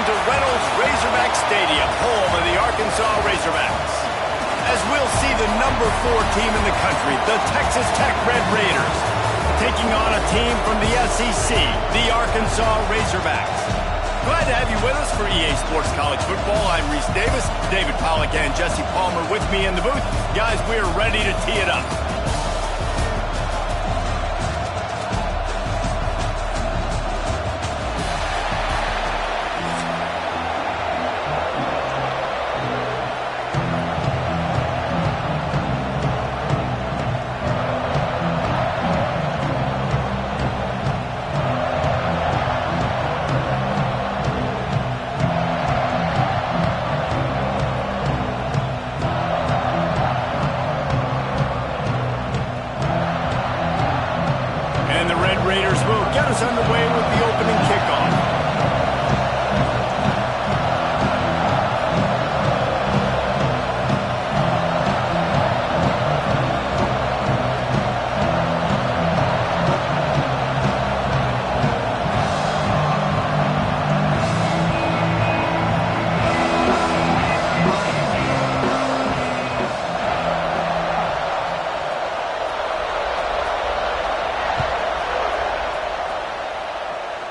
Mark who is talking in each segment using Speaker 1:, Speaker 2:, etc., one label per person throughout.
Speaker 1: to Reynolds Razorback Stadium, home of the Arkansas Razorbacks. As we'll see the number 4 team in the country, the Texas Tech Red Raiders, taking on a team from the SEC, the Arkansas Razorbacks. Glad to have you with us for EA Sports College Football. I'm Reese Davis, David Pollack and Jesse Palmer with me in the booth. Guys, we're ready to tee it up. Underway with the opening kickoff.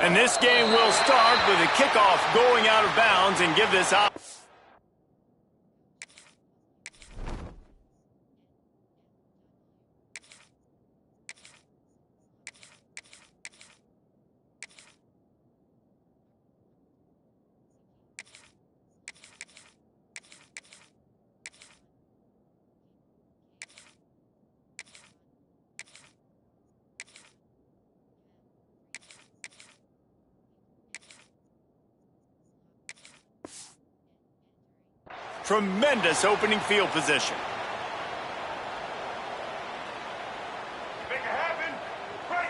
Speaker 1: And this game will start with a kickoff going out of bounds and give this out. Tremendous opening field position.
Speaker 2: Make it happen. Right.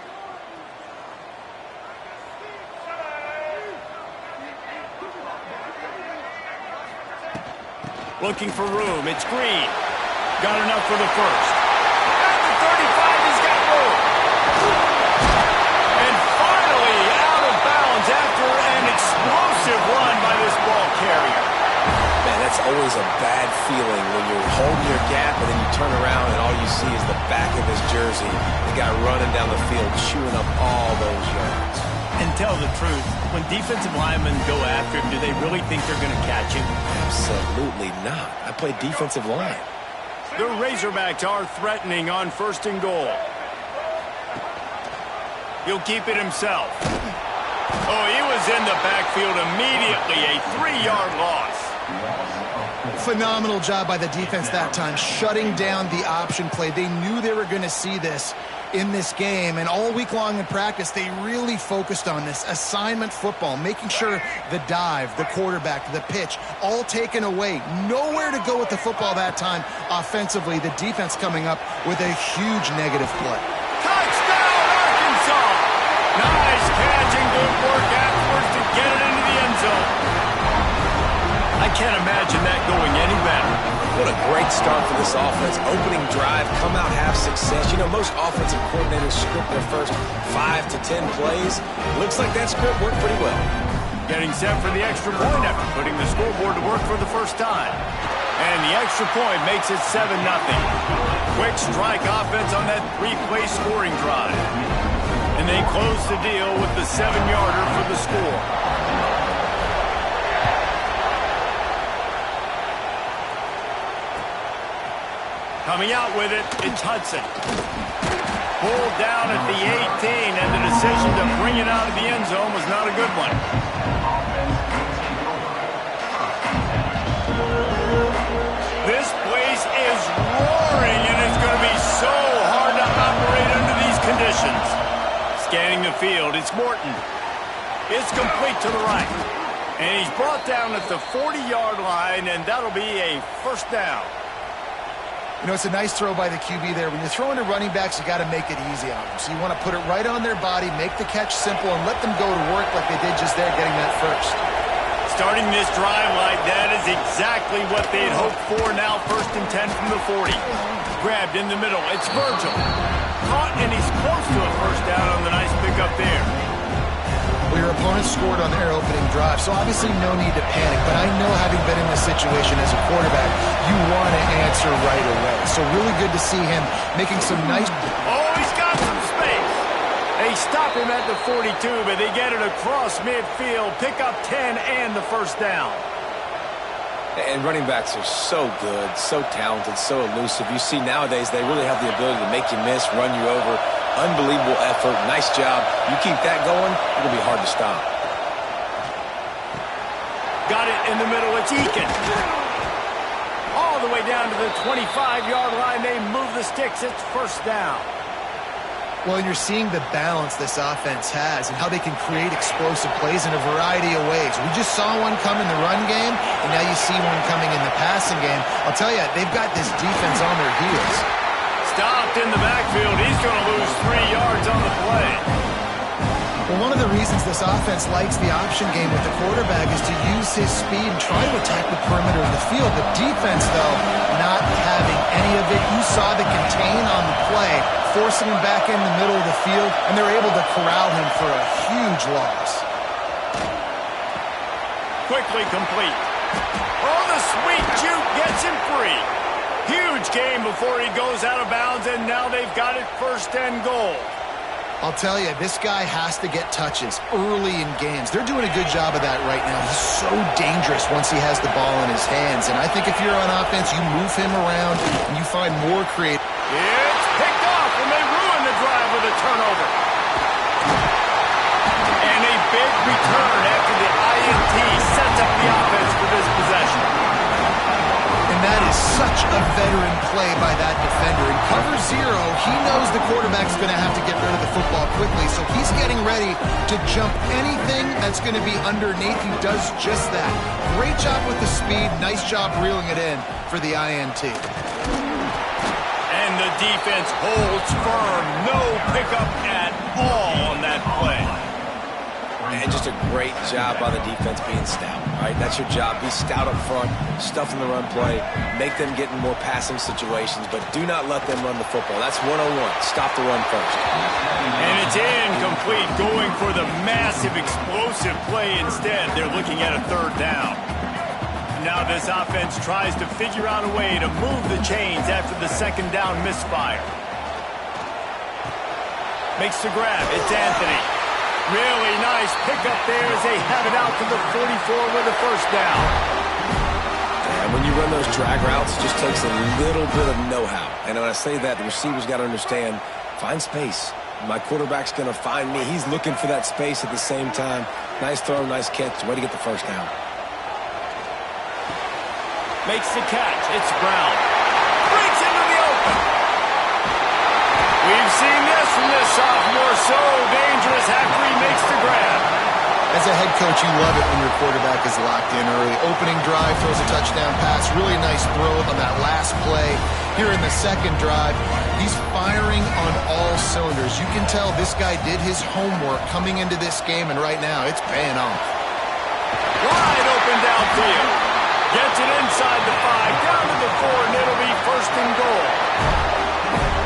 Speaker 1: Looking for room. It's Green. Got enough for the first. At the 35, he's got room. And finally out of bounds after an explosive run by this ball carrier.
Speaker 3: Man, that's always a bad feeling when you're holding your gap and then you turn around and all you see is the back of his jersey. The guy running down the field, chewing up all those yards.
Speaker 1: And tell the truth, when defensive linemen go after him, do they really think they're going to catch him?
Speaker 3: Absolutely not. I play defensive line.
Speaker 1: The Razorbacks are threatening on 1st and goal. He'll keep it himself. Oh, he was in the backfield immediately, a 3-yard loss.
Speaker 4: Phenomenal job by the defense that time, shutting down the option play. They knew they were going to see this in this game, and all week long in practice, they really focused on this assignment football, making sure the dive, the quarterback, the pitch, all taken away. Nowhere to go with the football that time offensively. The defense coming up with a huge negative play.
Speaker 1: Touchdown, Arkansas! Nice catch and good work afterwards to get it into the end zone. I can't imagine that going any better.
Speaker 3: What a great start for this offense. Opening drive, come out, have success. You know, most offensive coordinators script their first 5 to 10 plays. Looks like that script worked pretty well.
Speaker 1: Getting set for the extra point after putting the scoreboard to work for the first time. And the extra point makes it 7-0. Quick strike offense on that 3-play scoring drive. And they close the deal with the 7-yarder for the score. Coming out with it, it's Hudson. Pulled down at the 18, and the decision to bring it out of the end zone was not a good one. This place is roaring, and it's going to be so hard to operate under these conditions. Scanning the field, it's Morton. It's complete to the right. And he's brought down at the 40-yard line, and that'll be a first down.
Speaker 4: You know, it's a nice throw by the QB there. When you're throwing to running backs, you got to make it easy on them. So you want to put it right on their body, make the catch simple, and let them go to work like they did just there, getting that first.
Speaker 1: Starting this drive like that is exactly what they had hoped for. Now 1st and 10 from the 40. Grabbed in the middle. It's Virgil. Caught, and he's close to a first down on the nice pickup there.
Speaker 4: Well, your opponent scored on their opening drive, so obviously no need to panic. But I know, having been in this situation as a quarterback, you want to answer right away. So really good to see him making some nice...
Speaker 1: Oh, he's got some space. They stop him at the 42, but they get it across midfield. Pick up 10 and the first down.
Speaker 3: And running backs are so good, so talented, so elusive. You see nowadays they really have the ability to make you miss, run you over. Unbelievable effort. Nice job. You keep that going, it'll be hard to stop.
Speaker 1: Got it in the middle. It's Eakin. All the way down to the 25-yard line. They move the sticks. It's first down.
Speaker 4: Well, and you're seeing the balance this offense has and how they can create explosive plays in a variety of ways. We just saw one come in the run game, and now you see one coming in the passing game. I'll tell you, they've got this defense on their heels.
Speaker 1: Stopped in the backfield. He's going to lose 3 yards on the play.
Speaker 4: Well, one of the reasons this offense likes the option game with the quarterback is to use his speed and try to attack the perimeter of the field. The defense, though, not having any of it. You saw the contain on the play, forcing him back in the middle of the field, and they're able to corral him for a huge loss.
Speaker 1: Quickly complete. Oh, the sweet juke gets him free. Huge game before he goes out of bounds, and now they've got it first and goal.
Speaker 4: I'll tell you, this guy has to get touches early in games. They're doing a good job of that right now. He's so dangerous once he has the ball in his hands. And I think if you're on offense, you move him around and you find more creative.
Speaker 1: It's picked off, and they ruin the drive with a turnover. And a big return after the INT sets up the offense for this possession.
Speaker 4: And that is such a veteran play by that defender. In cover zero, he knows the quarterback's going to have to get rid of the football quickly, so he's getting ready to jump anything that's going to be underneath. He does just that. Great job with the speed. Nice job reeling it in for the INT.
Speaker 1: And the defense holds firm. No pickup at all on that play.
Speaker 3: And just a great job by the defense being stout, right? That's your job. Be stout up front, stuff in the run play, make them get in more passing situations, but do not let them run the football. That's 101. Stop the run first.
Speaker 1: And it's incomplete, going for the massive explosive play instead. They're looking at a third down. Now this offense tries to figure out a way to move the chains after the second down misfire. Makes the grab. It's Anthony. Really nice pickup there as they have it out to the 44 with a first down.
Speaker 3: And when you run those drag routes, it just takes a little bit of know-how. And when I say that, the receiver's got to understand, find space. My quarterback's going to find me. He's looking for that space at the same time. Nice throw, nice catch. Way to get the first down.
Speaker 1: Makes the catch. It's Brown. Breaks into the open. We've seen this from this sophomore. So dangerous after he makes the grab.
Speaker 4: As a head coach, you love it when your quarterback is locked in early. Opening drive, throws a touchdown pass. Really nice throw on that last play. Here in the second drive, he's firing on all cylinders. You can tell this guy did his homework coming into this game, and right now it's paying off.
Speaker 1: Wide open downfield. Gets it inside the 5, down to the 4, and it'll be first and goal.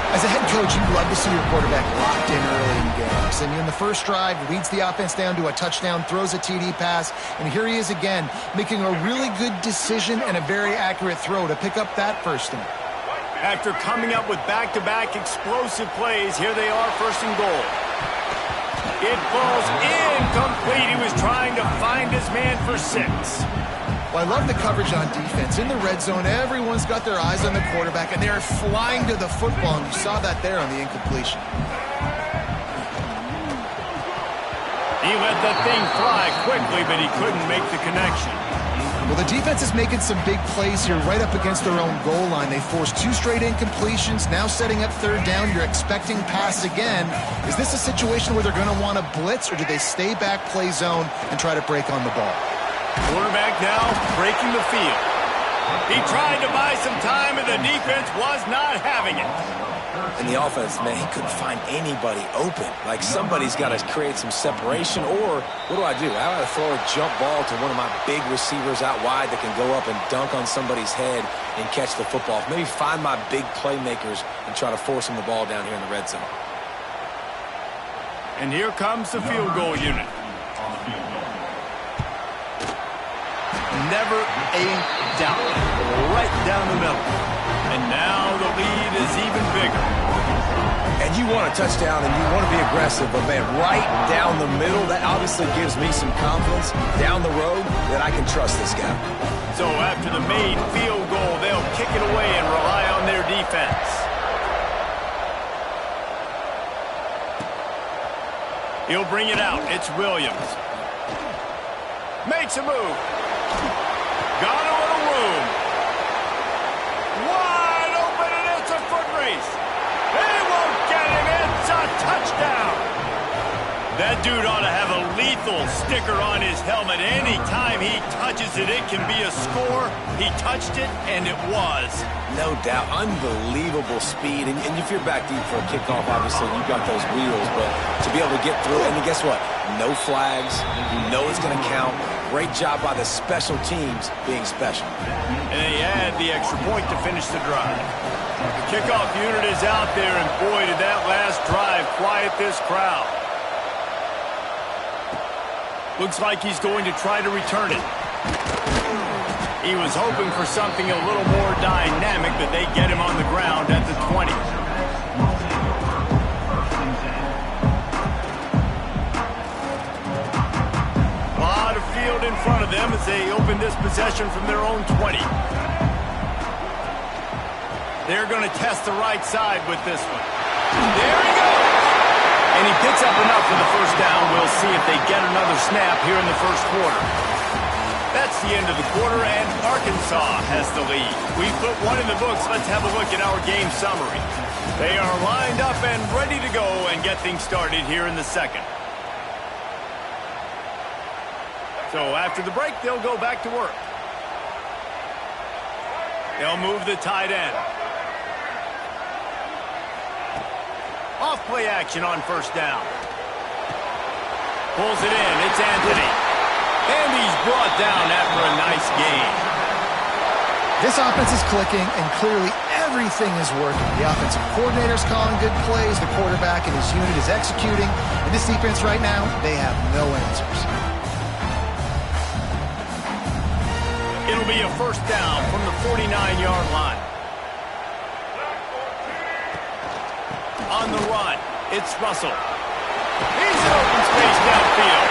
Speaker 4: As a head coach, you love to see your quarterback locked in early in games. And in the first drive, leads the offense down to a touchdown, throws a TD pass, and here he is again, making a really good decision and a very accurate throw to pick up that first down.
Speaker 1: After coming up with back-to-back explosive plays, here they are, first and goal. It falls incomplete. He was trying to find his man for 6.
Speaker 4: Well, I love the coverage on defense. In the red zone, everyone's got their eyes on the quarterback, and they're flying to the football, and you saw that there on the incompletion.
Speaker 1: He let that thing fly quickly, but he couldn't make the connection.
Speaker 4: Well, the defense is making some big plays here right up against their own goal line. They forced 2 straight incompletions, now setting up third down. You're expecting pass again. Is this a situation where they're going to want to blitz, or do they stay back, play zone, and try to break on the ball?
Speaker 1: Quarterback now breaking the field. He tried to buy some time, and the defense was not having it.
Speaker 3: And the offense, man, he couldn't find anybody open. Like, somebody's got to create some separation, or what do? I got to throw a jump ball to one of my big receivers out wide that can go up and dunk on somebody's head and catch the football. Maybe find my big playmakers and try to force them the ball down here in the red zone.
Speaker 1: And here comes the field goal unit. never a doubt. Right down the middle. And now the lead is even bigger.
Speaker 3: And you want a touchdown and you want to be aggressive, but man, right down the middle, that obviously gives me some confidence down the road that I can trust this guy.
Speaker 1: So after the made field goal, they'll kick it away and rely on their defense. He'll bring it out. It's Williams. Makes a move. Got a little room. Wide open, and it's a foot race. They won't get him. It's a touchdown. That dude ought to have a lethal sticker on his helmet. Anytime he touches it, it can be a score. He touched it, and it was.
Speaker 3: No doubt. Unbelievable speed. And if you're back deep for a kickoff, obviously, you've got those wheels. But to be able to get through, and guess what? No flags. You know it's going to count. Great job by the special teams being special.
Speaker 1: And they add the extra point to finish the drive. The kickoff unit is out there, and boy, did that last drive quiet this crowd. Looks like he's going to try to return it. He was hoping for something a little more dynamic, but they get him on the ground at the 20. A lot of field in front of them as they open this possession from their own 20. They're going to test the right side with this one. There he goes! And he picks up enough for the first down. We'll see if they get another snap here in the first quarter. That's the end of the quarter, and Arkansas has the lead. We've put one in the books. Let's have a look at our game summary. They are lined up and ready to go and get things started here in the second. So after the break, they'll go back to work. They'll move the tight end. Off play action on first down. Pulls it in. It's Anthony. And he's brought down after a nice gain.
Speaker 4: This offense is clicking, and clearly everything is working. The offensive coordinator's calling good plays. The quarterback and his unit is executing. And this defense right now, they have no answers.
Speaker 1: It'll be a first down from the 49-yard line. On the run, it's Russell. He's in open space downfield.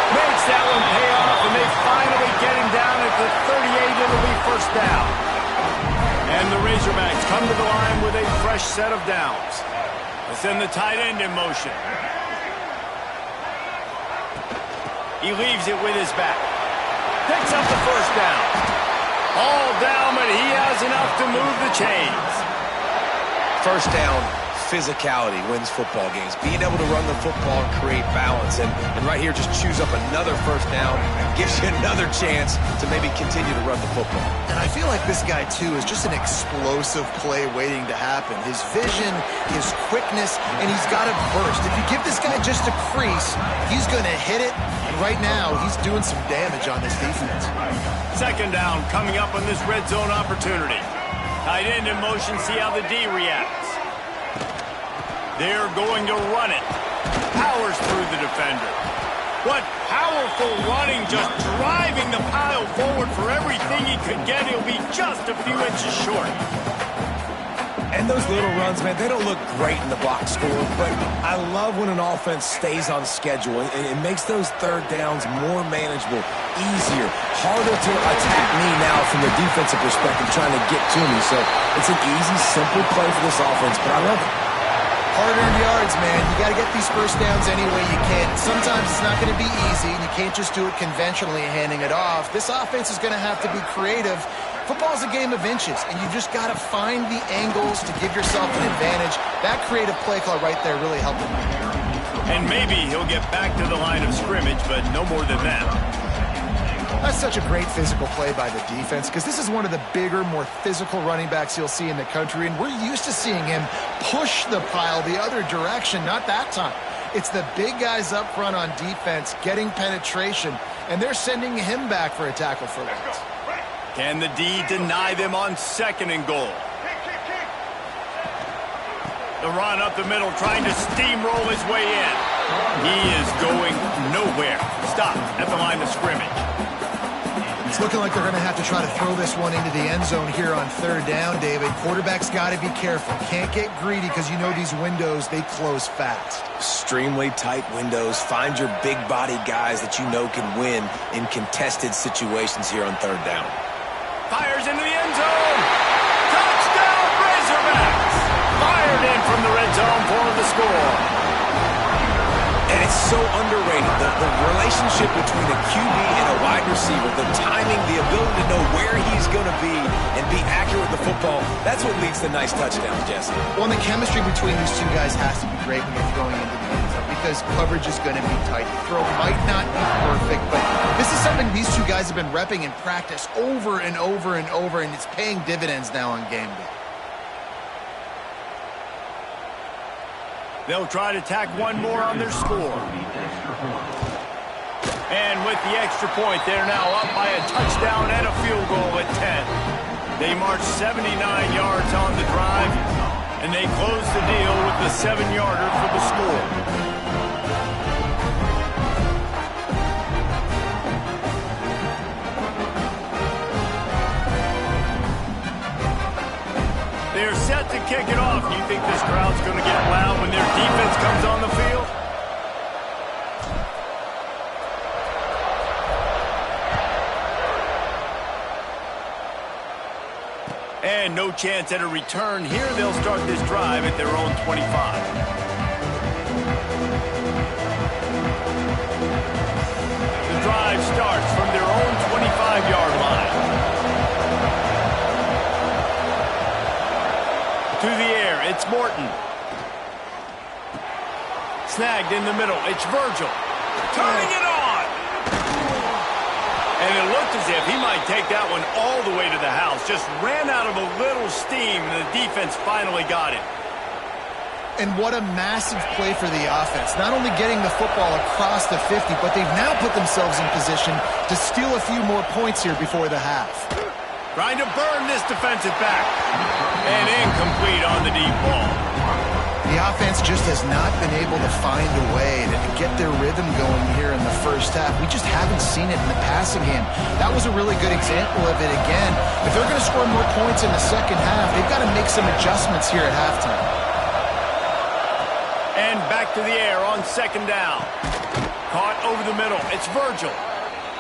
Speaker 1: Makes that one pay off, and they finally get him down at the 38. It'll be first down. And the Razorbacks come to the line with a fresh set of downs. They send the tight end in motion. He leaves it with his back. Picks up the first down. All down, but he has enough to move the chains.
Speaker 3: First down. Physicality wins football games. Being able to run the football and create balance. And right here, just choose up another first down. Gives you another chance to maybe continue to run the football.
Speaker 4: And I feel like this guy, too, is just an explosive play waiting to happen. His vision, his quickness, and he's got it burst. If you give this guy just a crease, he's going to hit it. And right now, he's doing some damage on this defense.
Speaker 1: Second down coming up on this red zone opportunity. Tight end in motion, see how the D reacts. They're going to run it. Powers through the defender. What powerful running, just driving the pile forward for everything he could get. He'll be just a few inches short.
Speaker 3: And those little runs, man, they don't look great in the box score, but I love when an offense stays on schedule, and it makes those third downs more manageable, easier, harder to attack me now from the defensive perspective, trying to get to me. So it's an easy, simple play for this offense, but I love it.
Speaker 4: Hard-earned yards, man. You got to get these first downs any way you can. Sometimes it's not going to be easy, and you can't just do it conventionally handing it off. This offense is going to have to be creative. Football's a game of inches, and you just got to find the angles to give yourself an advantage. That creative play call right there really helped him.
Speaker 1: And maybe he'll get back to the line of scrimmage, but no more than that.
Speaker 4: That's such a great physical play by the defense, because this is one of the bigger, more physical running backs you'll see in the country, and we're used to seeing him push the pile the other direction. Not that time. It's the big guys up front on defense getting penetration, and they're sending him back for a tackle for loss.
Speaker 1: Can the D deny them on second and goal? The run up the middle, trying to steamroll his way in. He is going nowhere. Stop at the line of scrimmage.
Speaker 4: It's looking like they're going to have to try to throw this one into the end zone here on third down, David. Quarterback's got to be careful. Can't get greedy because you know these windows, they close fast.
Speaker 3: Extremely tight windows. Find your big body guys that you know can win in contested situations here on third down.
Speaker 1: Fires into the end zone. Touchdown, Razorbacks. Fired in from the red zone for the score.
Speaker 3: And it's so underrated. The relationship between a QB and a wide receiver, the timing, the ability to know where he's going to be and be accurate with the football, that's what leads to nice touchdowns, Jesse.
Speaker 4: Well, and the chemistry between these two guys has to be great when you're throwing into the end zone because coverage is going to be tight. The throw might not be perfect, but this is something these two guys have been repping in practice over and over and over, and it's paying dividends now on game day.
Speaker 1: They'll try to tack one more on their score. And with the extra point, they're now up by a touchdown and a field goal at 10. They march 79 yards on the drive, and they close the deal with the 7-yarder for the score. They're set to kick it off. Do you think this crowd's going to get loud when their defense comes on the field? And no chance at a return here. They'll start this drive at their own 25. The drive starts from their own 25-yard line. To the air, it's Morton. Snagged in the middle, it's Virgil. Turning it on! And it looked as if he might take that one all the way to the house. Just ran out of a little steam, and the defense finally got it.
Speaker 4: And what a massive play for the offense. Not only getting the football across the 50, but they've now put themselves in position to steal a few more points here before the half.
Speaker 1: Trying to burn this defensive back. And incomplete on the deep ball.
Speaker 4: The offense just has not been able to find a way to get their rhythm going here in the first half. We just haven't seen it in the passing game. That was a really good example of it again. If they're going to score more points in the second half, they've got to make some adjustments here at halftime.
Speaker 1: And back to the air on second down. Caught over the middle. It's Virgil.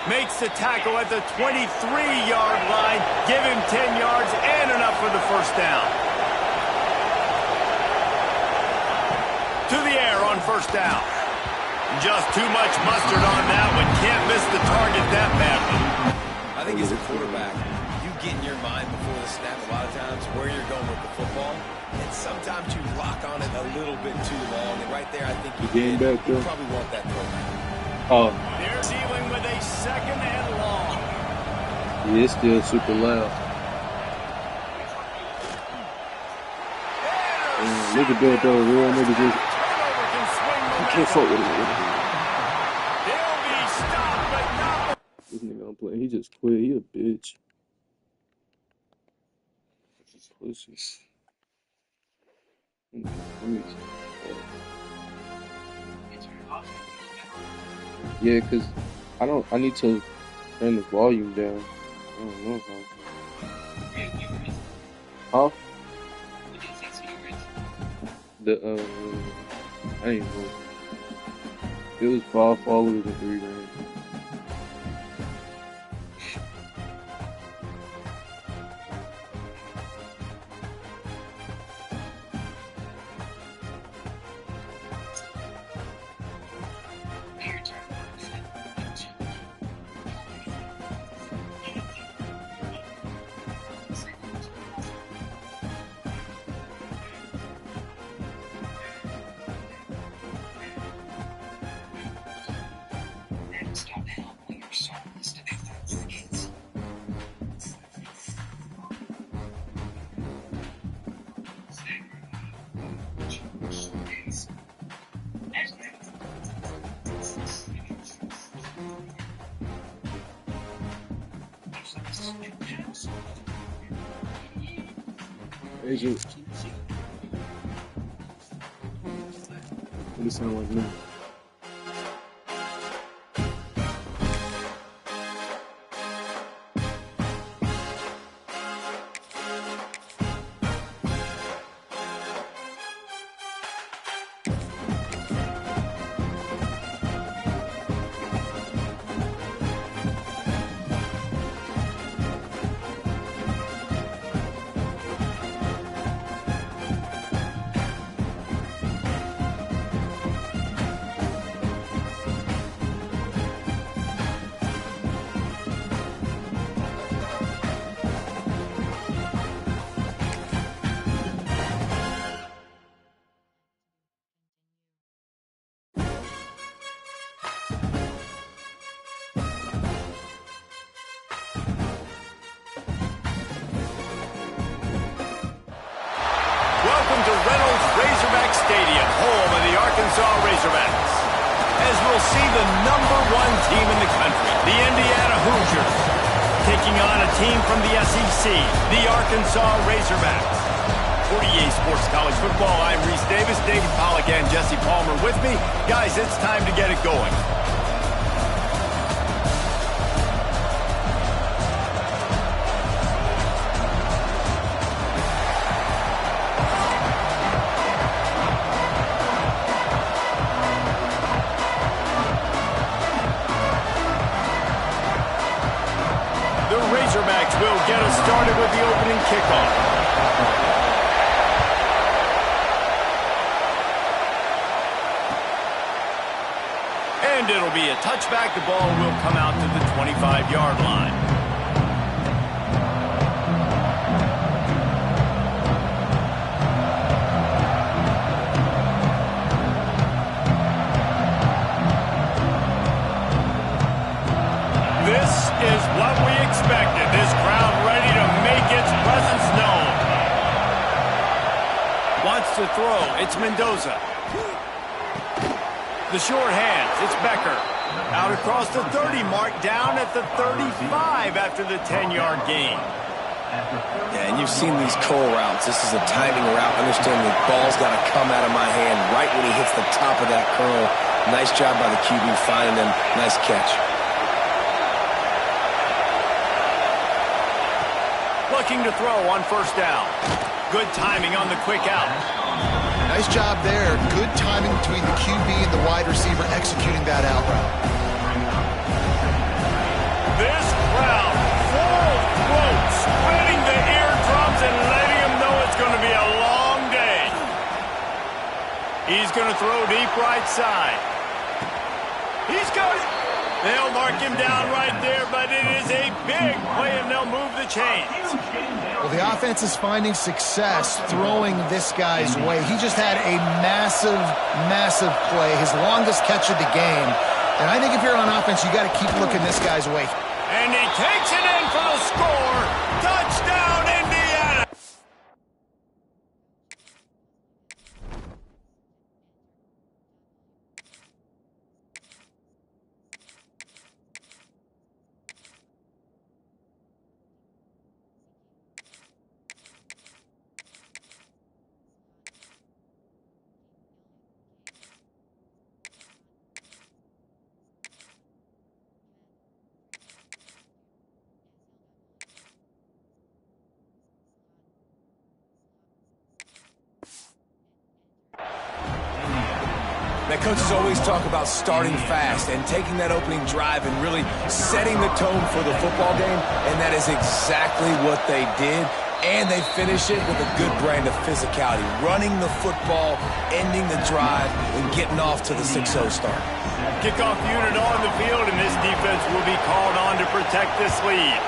Speaker 1: Makes the tackle at the 23-yard line. Give him 10 yards and enough for the first down. To the air on first down. Just too much mustard on that one. Can't miss the target that badly.
Speaker 3: I think as a quarterback, you get in your mind before the snap a lot of times where you're going with the football. And sometimes you lock on it a little bit too long. And right there, I think you probably want that throwback.
Speaker 5: Oh.
Speaker 1: They're dealing with a second and long.
Speaker 5: Yeah, it's still super loud. Look at that though, real niggas just you can't fuck with it.
Speaker 1: They'll be stopped, but not.
Speaker 5: This nigga don't play. He just quit. He a bitch. Pussy. Let me see. Yeah, cause I need to turn the volume down. I don't know how. Huh? I ain't know. It was 5 followers and 3 range. Agent. What it sound like now?
Speaker 1: Stadium, home of the Arkansas Razorbacks. As we'll see the #1 team in the country, the Indiana Hoosiers, taking on a team from the SEC, the Arkansas Razorbacks. For EA Sports College Football, I'm Reese Davis, David Pollack, and Jesse Palmer with me. Guys, it's time to get it going. Razorbacks will get us started with the opening kickoff. And it'll be a touchback. The ball will come out to the 25-yard line. This is what we expected. This crowd ready to make its presence known. Wants to throw. It's Mendoza. The short hands. It's Becker. Out across the 30 mark, down at the 35 after the 10-yard gain.
Speaker 3: Yeah, and you've seen these curl routes. This is a timing route. Understand the ball's got to come out of my hand right when he hits the top of that curl. Nice job by the QB finding him. Nice catch.
Speaker 1: Looking to throw on first down. Good timing on the quick out.
Speaker 4: Nice job there. Good timing between the QB and the wide receiver executing that out route.
Speaker 1: This crowd, full throat, spreading the eardrums and letting them know it's going to be a long day. He's going to throw deep right side. He's got it. They'll mark him down right there, but it is a big play, and they'll move the chains.
Speaker 4: Well, the offense is finding success throwing this guy's way. He just had a massive, massive play, his longest catch of the game. And I think if you're on offense, you got to keep looking this guy's way.
Speaker 1: And he takes it in for the score. Touchdown, Indiana!
Speaker 3: Now, coaches always talk about starting fast and taking that opening drive and really setting the tone for the football game, and that is exactly what they did. And they finish it with a good brand of physicality, running the football, ending the drive, and getting off to the 6-0 start.
Speaker 1: Kickoff unit on the field, and this defense will be called on to protect this lead.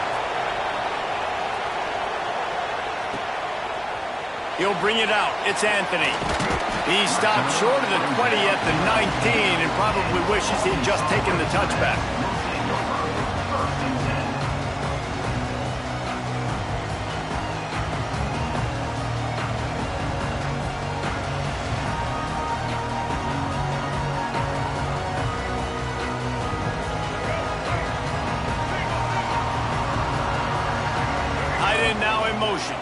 Speaker 1: He'll bring it out. It's Anthony. He stopped short of the 20 at the 19 and probably wishes he'd just taken the touchback. Tight end now in motion.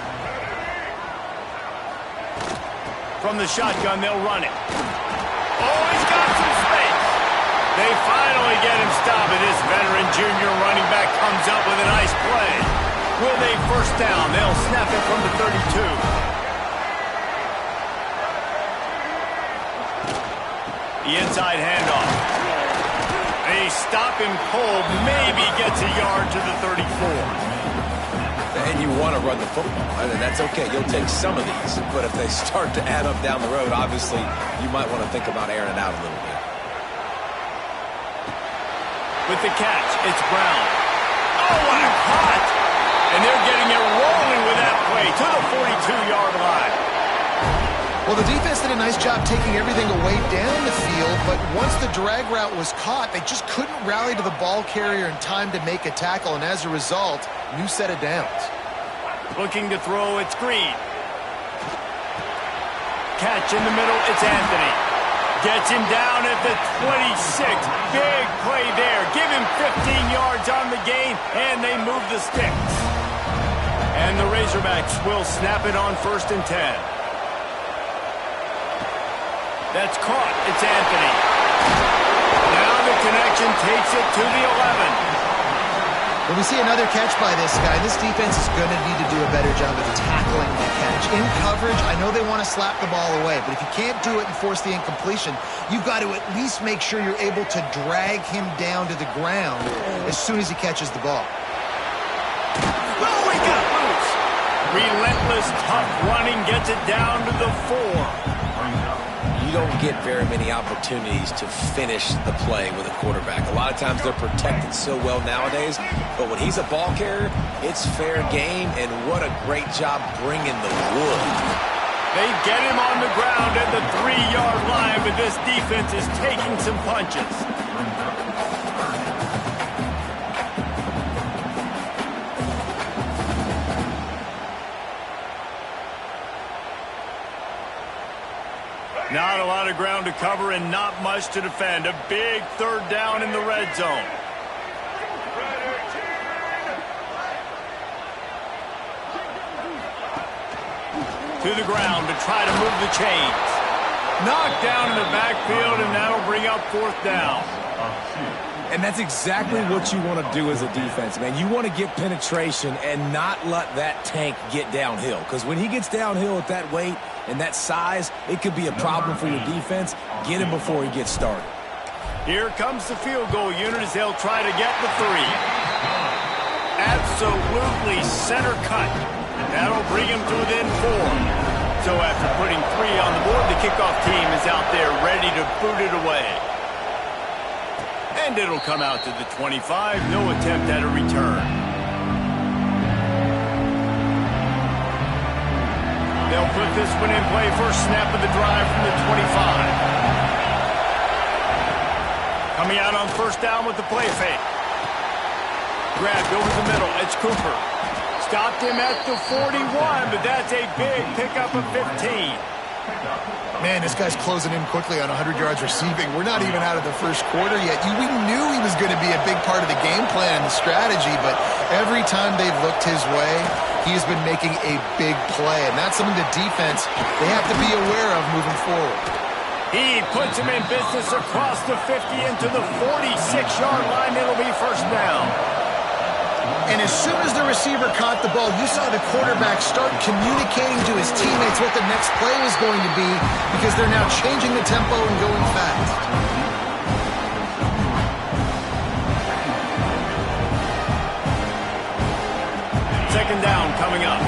Speaker 1: From the shotgun, they'll run it. Oh, he's got some space. They finally get him stopped, and this veteran junior running back comes up with a nice play. Will they first down? They'll snap it from the 32. The inside handoff. They stop him cold, maybe gets a yard to the 34.
Speaker 3: And you want to run the football. I mean, that's okay. You'll take some of these. But if they start to add up down the road, obviously, you might want to think about airing it out a little bit.
Speaker 1: With the catch, it's Brown. Oh, what a cut! And they're getting it rolling with that play to the 42-yard line.
Speaker 4: Well, the defense did a nice job taking everything away down the field, but once the drag route was caught, they just couldn't rally to the ball carrier in time to make a tackle, and as a result, new set of downs.
Speaker 1: Looking to throw, it's Green. catch in the middle. It's Anthony. Gets him down at the 26. Big play there. Give him 15 yards on the gain, and they move the sticks. And the Razorbacks will snap it on 1st and 10. That's caught. It's Anthony. Now the connection takes it to the 11.
Speaker 4: When we see another catch by this guy, this defense is going to need to do a better job of tackling the catch. In coverage, I know they want to slap the ball away, but if you can't do it and force the incompletion, you've got to at least make sure you're able to drag him down to the ground as soon as he catches the ball.
Speaker 1: Oh, he got loose. Relentless, tough running gets it down to the 4.
Speaker 3: You don't get very many opportunities to finish the play with a quarterback. A lot of times they're protected so well nowadays, but when he's a ball carrier, it's fair game, and what a great job bringing the wood.
Speaker 1: They get him on the ground at the 3-yard line, but this defense is taking some punches. Not a lot of ground to cover and not much to defend. A big 3rd down in the red zone. To the ground to try to move the chains. Knocked down in the backfield, and that'll bring up 4th down.
Speaker 3: And that's exactly what you want to do as a defense, man. You want to get penetration and not let that tank get downhill. Because when he gets downhill at that weight and that size, it could be a problem for your defense. Get him before he gets started.
Speaker 1: Here comes the field goal unit as they'll try to get the 3. Absolutely center cut. That'll bring him to within 4. So after putting 3 on the board, the kickoff team is out there ready to boot it away. And it'll come out to the 25. No attempt at a return. They'll put this one in play. First snap of the drive from the 25. Coming out on 1st down with the play fake. Grabbed over the middle. It's Cooper. Stopped him at the 41, but that's a big pickup of 15.
Speaker 4: Man, this guy's closing in quickly on 100 yards receiving. We're not even out of the 1st quarter yet. We knew he was going to be a big part of the game plan and the strategy, but every time they've looked his way, he's been making a big play, and that's something the defense, they have to be aware of moving forward.
Speaker 1: He puts him in business across the 50 into the 46-yard line. It'll be 1st down.
Speaker 4: And as soon as the receiver caught the ball, you saw the quarterback start communicating to his teammates what the next play was going to be because they're now changing the tempo and going fast.
Speaker 1: 2nd down coming up.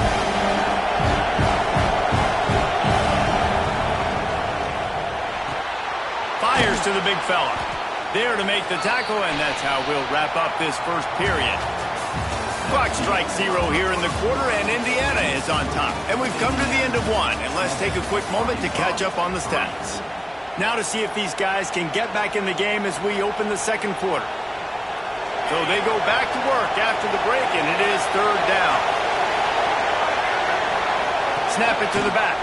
Speaker 1: Fires to the big fella. There to make the tackle, and that's how we'll wrap up this 1st period. Clock strikes 0 here in the quarter, and Indiana is on top. And we've come to the end of 1, and let's take a quick moment to catch up on the stats. Now to see if these guys can get back in the game as we open the 2nd quarter. So they go back to work after the break, and it is 3rd down. Snap it to the back.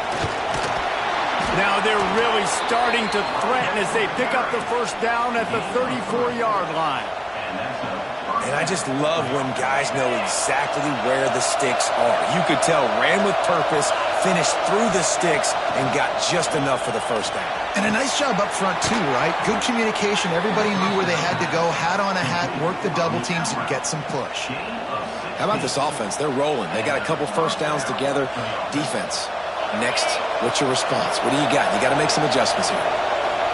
Speaker 1: Now they're really starting to threaten as they pick up the 1st down at the 34-yard line.
Speaker 3: And I just love when guys know exactly where the sticks are. You could tell ran with purpose, finished through the sticks, and got just enough for the 1st down.
Speaker 4: And a nice job up front, too, right? Good communication. Everybody knew where they had to go, hat on a hat, work the double teams, and get some push.
Speaker 3: How about this offense? They're rolling. They got a couple 1st downs together. Defense. Next, what's your response? What do you got? You got to make some adjustments here.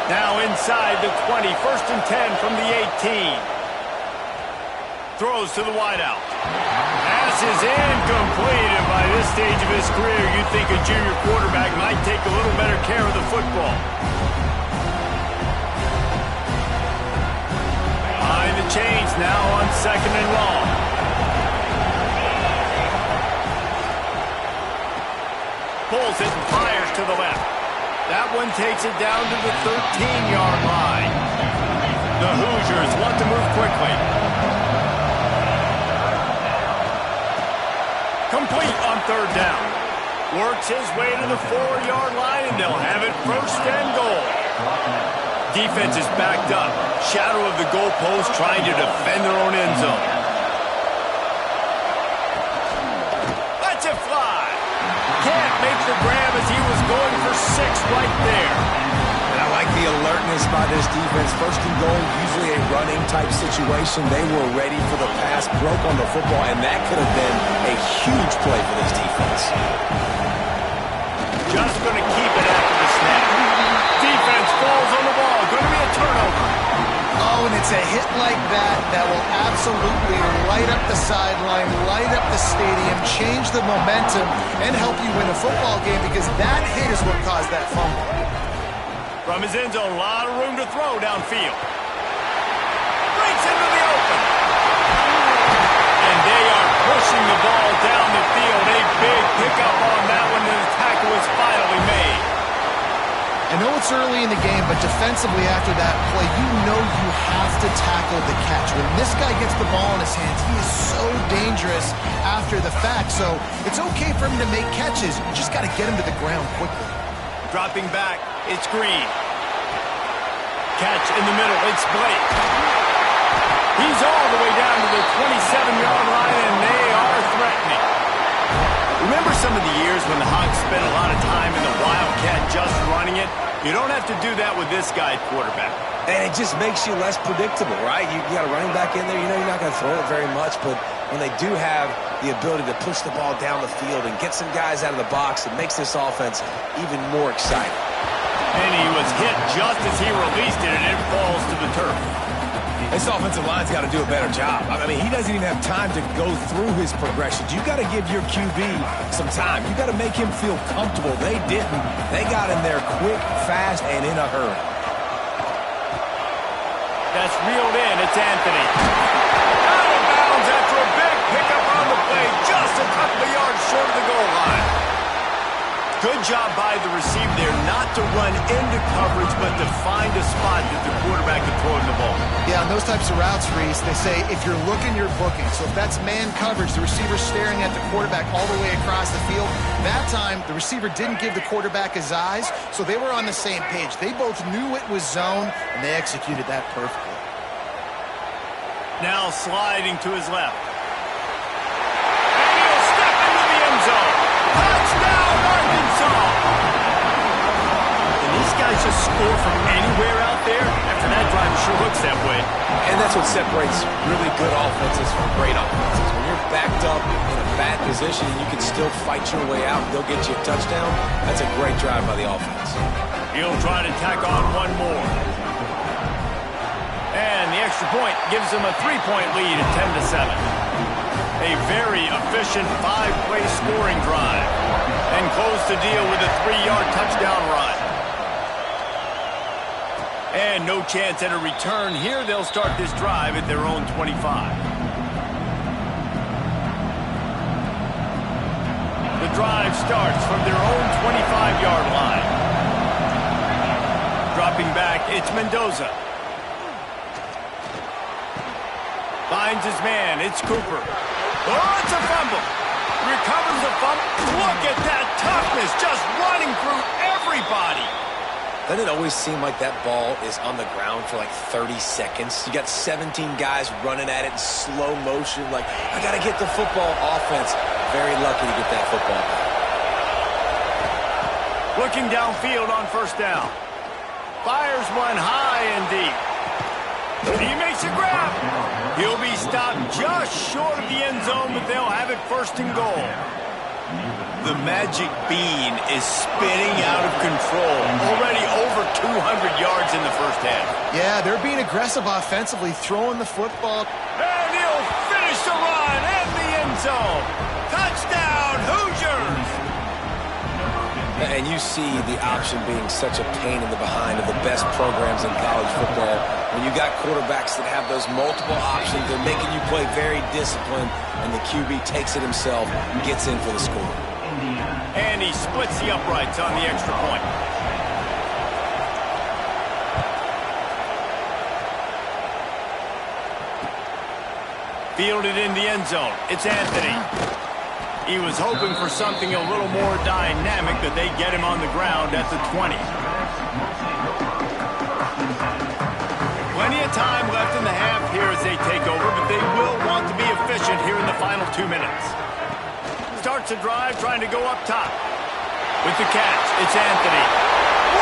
Speaker 1: Now inside the 20, 1st and 10 from the 18. Throws to the wideout. Pass is incomplete, and by this stage of his career, you'd think a junior quarterback might take a little better care of the football. Behind the chains now on 2nd and long. Pulls it and fires to the left. That one takes it down to the 13-yard line. The Hoosiers want to move quickly. Complete on 3rd down. Works his way to the 4-yard line, and they'll have it first and goal. Defense is backed up. Shadow of the goalpost trying to defend their own end zone. Lets it fly. Can't make the grab as he was going for 6 right there.
Speaker 3: And I like the alertness by this defense. First and goal, usually a running type situation. They were ready for the pass, broke on the football, and that could have been a huge play for this defense.
Speaker 1: Just going to keep it after the snap. Defense falls on the ball. Going to be a turnover.
Speaker 4: Oh, and it's a hit like that that will absolutely light up the sideline, light up the stadium, change the momentum, and help you win a football game because that hit is what caused that fumble.
Speaker 1: From his end zone, a lot of room to throw downfield. Breaks into the open. And they are pushing the ball down the field. A big pickup on that one, and the tackle was finally made.
Speaker 4: I know it's early in the game, but defensively after that play, you know you have to tackle the catch. When this guy gets the ball in his hands, he is so dangerous after the fact. So it's okay for him to make catches. You just got to get him to the ground quickly.
Speaker 1: Dropping back, it's Green. Catch in the middle, it's Blake. He's all the way down to the 27-yard line, and they are threatening. Remember some of the years when the Hawks spent a lot of time in the Wildcat just running it? You don't have to do that with this guy at quarterback.
Speaker 3: And it just makes you less predictable, right? You got a running back in there. You know you're not going to throw it very much, but when they do have the ability to push the ball down the field and get some guys out of the box, it makes this offense even more exciting.
Speaker 1: And he was hit just as he released it, and it falls to the turf.
Speaker 3: This offensive line's got to do a better job. I mean, he doesn't even have time to go through his progressions. You got to give your QB some time. You got to make him feel comfortable. They didn't. They got in there quick, fast, and in a hurry.
Speaker 1: That's reeled in. It's Anthony. Out of bounds after a big pickup on the play, just a couple of yards short of the goal line. Good job by the receiver there not to run into coverage, but to find a spot that the quarterback can throw in the ball.
Speaker 4: Yeah, on those types of routes, Reese, they say if you're looking, you're booking. So if that's man coverage, the receiver's staring at the quarterback all the way across the field. That time, the receiver didn't give the quarterback his eyes, so they were on the same page. They both knew it was zone, and they executed that perfectly.
Speaker 1: Now sliding to his left. And he'll step into the end zone. Touchdown, Arkansas! Can these guys just score from anywhere out there? After that drive, it sure looks that way.
Speaker 3: And that's what separates really good offenses from great offenses. When you're backed up in a bad position and you can still fight your way out and they'll get you a touchdown, that's a great drive by the offense.
Speaker 1: He'll try to tack on one more. And the extra point gives them a 3-point lead at 10-7. A very efficient 5-play scoring drive. And close the deal with a 3-yard touchdown run. And no chance at a return here. They'll start this drive at their own 25. The drive starts from their own 25-yard line. Dropping back, it's Mendoza. Finds his man, it's Cooper. Oh, it's a fumble. Recovers the fumble. Look at that toughness, just running through everybody.
Speaker 3: Doesn't it always seem like that ball is on the ground for like 30 seconds? You got 17 guys running at it in slow motion. Like, I got to get the football. Offense, very lucky to get that football back.
Speaker 1: Looking downfield on first down. Fires one high and deep. He makes a grab. He'll be stopped just short of the end zone, but they'll have it first and goal. The magic bean is spinning out of control. Already over 200 yards in the first half.
Speaker 4: Yeah, they're being aggressive offensively, throwing the football.
Speaker 1: And he'll finish the run in the end zone. Touchdown, Hoosiers!
Speaker 3: And you see the option being such a pain in the behind of the best programs in college football. When you got quarterbacks that have those multiple options, they're making you play very disciplined, and the QB takes it himself and gets in for the score.
Speaker 1: And he splits the uprights on the extra point. Fielded in the end zone. It's Anthony. He was hoping for something a little more dynamic, but they get him on the ground at the 20. Plenty of time left in the half here as they take over, but they will want to be efficient here in the final 2 minutes. Starts a drive trying to go up top. With the catch, it's Anthony.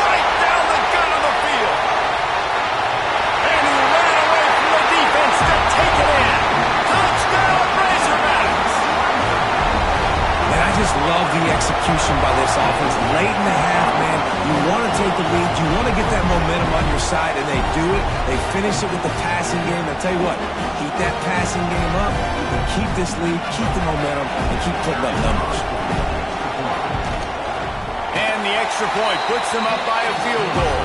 Speaker 1: Right down the gut of the field. And he ran away from the defense to take it in. Touchdown, Razorbacks!
Speaker 3: Man, I just love the execution by this offense. Late in the half, man, you want to take the lead. You want to get that momentum on your side, and they do it. They finish it with the passing game. I'll tell you what, keep that passing game up. You can keep this lead, keep the momentum, and keep putting up numbers.
Speaker 1: And the extra point puts them up by a field goal.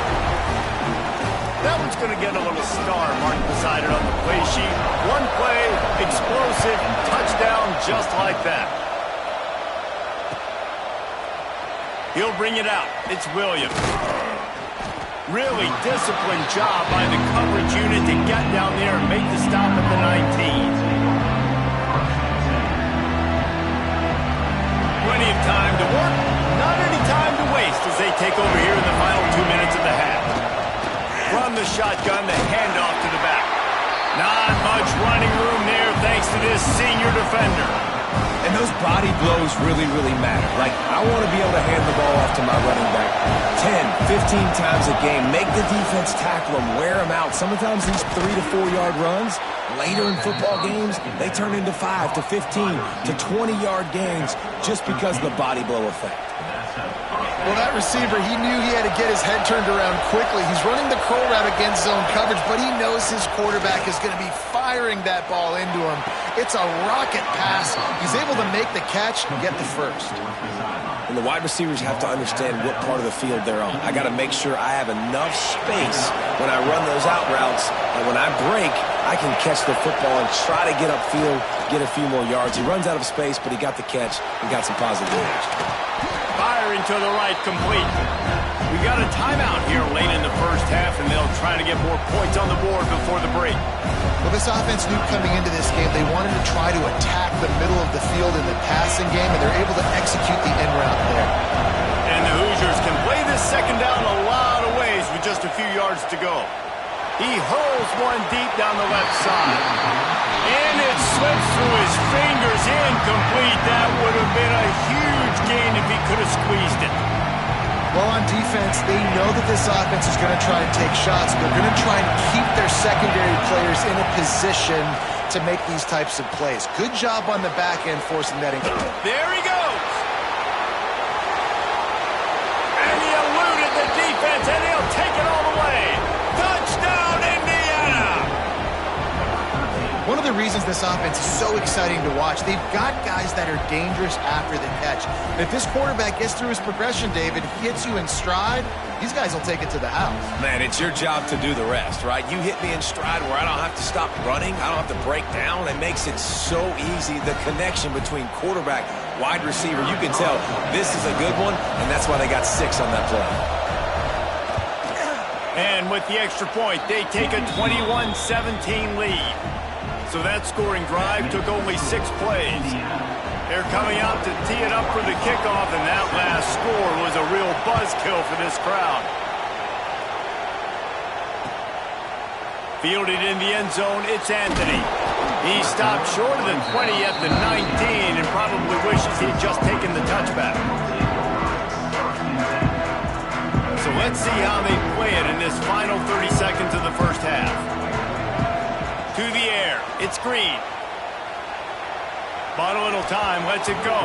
Speaker 1: That one's going to get a little star marked beside it on the play sheet. One play, explosive, touchdown just like that. He'll bring it out. It's Williams. Really disciplined job by the coverage unit to get down there and make the stop at the 19. Plenty of time to work, not any time to waste as they take over here in the final 2 minutes of the half. From the shotgun, the handoff to the back. Not much running room there thanks to this senior defender.
Speaker 3: And those body blows really, really matter. Like, I want to be able to hand the ball off to my running back 10, 15 times a game. Make the defense tackle them, wear them out. Sometimes these 3 to 4 yard runs, later in football games, they turn into 5 to 15 to 20 yard gains just because of the body blow effect.
Speaker 4: Well, that receiver, he knew he had to get his head turned around quickly. He's running the curl route against zone coverage, but he knows his quarterback is going to be firing that ball into him. It's a rocket pass. He's able to make the catch and get the first.
Speaker 3: And the wide receivers have to understand what part of the field they're on. I got to make sure I have enough space when I run those out routes, and when I break, I can catch the football and try to get upfield, get a few more yards. He runs out of space, but he got the catch. He got some positive yards.
Speaker 1: Firing to the right, complete. We got a timeout here late in the first half, and they'll try to get more points on the board before the break.
Speaker 4: Well, this offense knew coming into this game they wanted to try to attack the middle of the field in the passing game, and they're able to execute the end route there.
Speaker 1: And the Hoosiers can play this second down a lot of ways with just a few yards to go. He hurls one deep down the left side. And it slips through his fingers, incomplete. That would have been a huge gain if he could have squeezed it.
Speaker 4: Well, on defense, they know that this offense is going to try and take shots. They're going to try and keep their secondary players in a position to make these types of plays. Good job on the back end forcing that in.
Speaker 1: There he goes. And he eluded the defense, and he'll take it all the way. Touchdown, Indiana!
Speaker 4: One of the reasons this offense is so exciting to watch, they've got guys that are dangerous after the catch. And if this quarterback gets through his progression, David, hits you in stride, these guys will take it to the house.
Speaker 3: Man, it's your job to do the rest, right? You hit me in stride where I don't have to stop running. I don't have to break down. It makes it so easy. The connection between quarterback, wide receiver, you can tell this is a good one, and that's why they got 6 on that play.
Speaker 1: And with the extra point, they take a 21-17 lead. So that scoring drive took only 6 plays. They're coming out to tee it up for the kickoff, and that last score was a real buzzkill for this crowd. Fielded in the end zone, it's Anthony. He stopped short of the 20 at the 19 and probably wishes he'd just taken the touchback. So let's see how they play it in this final 30 seconds of the first half. To the air, it's Green. Bought a little time, lets it go.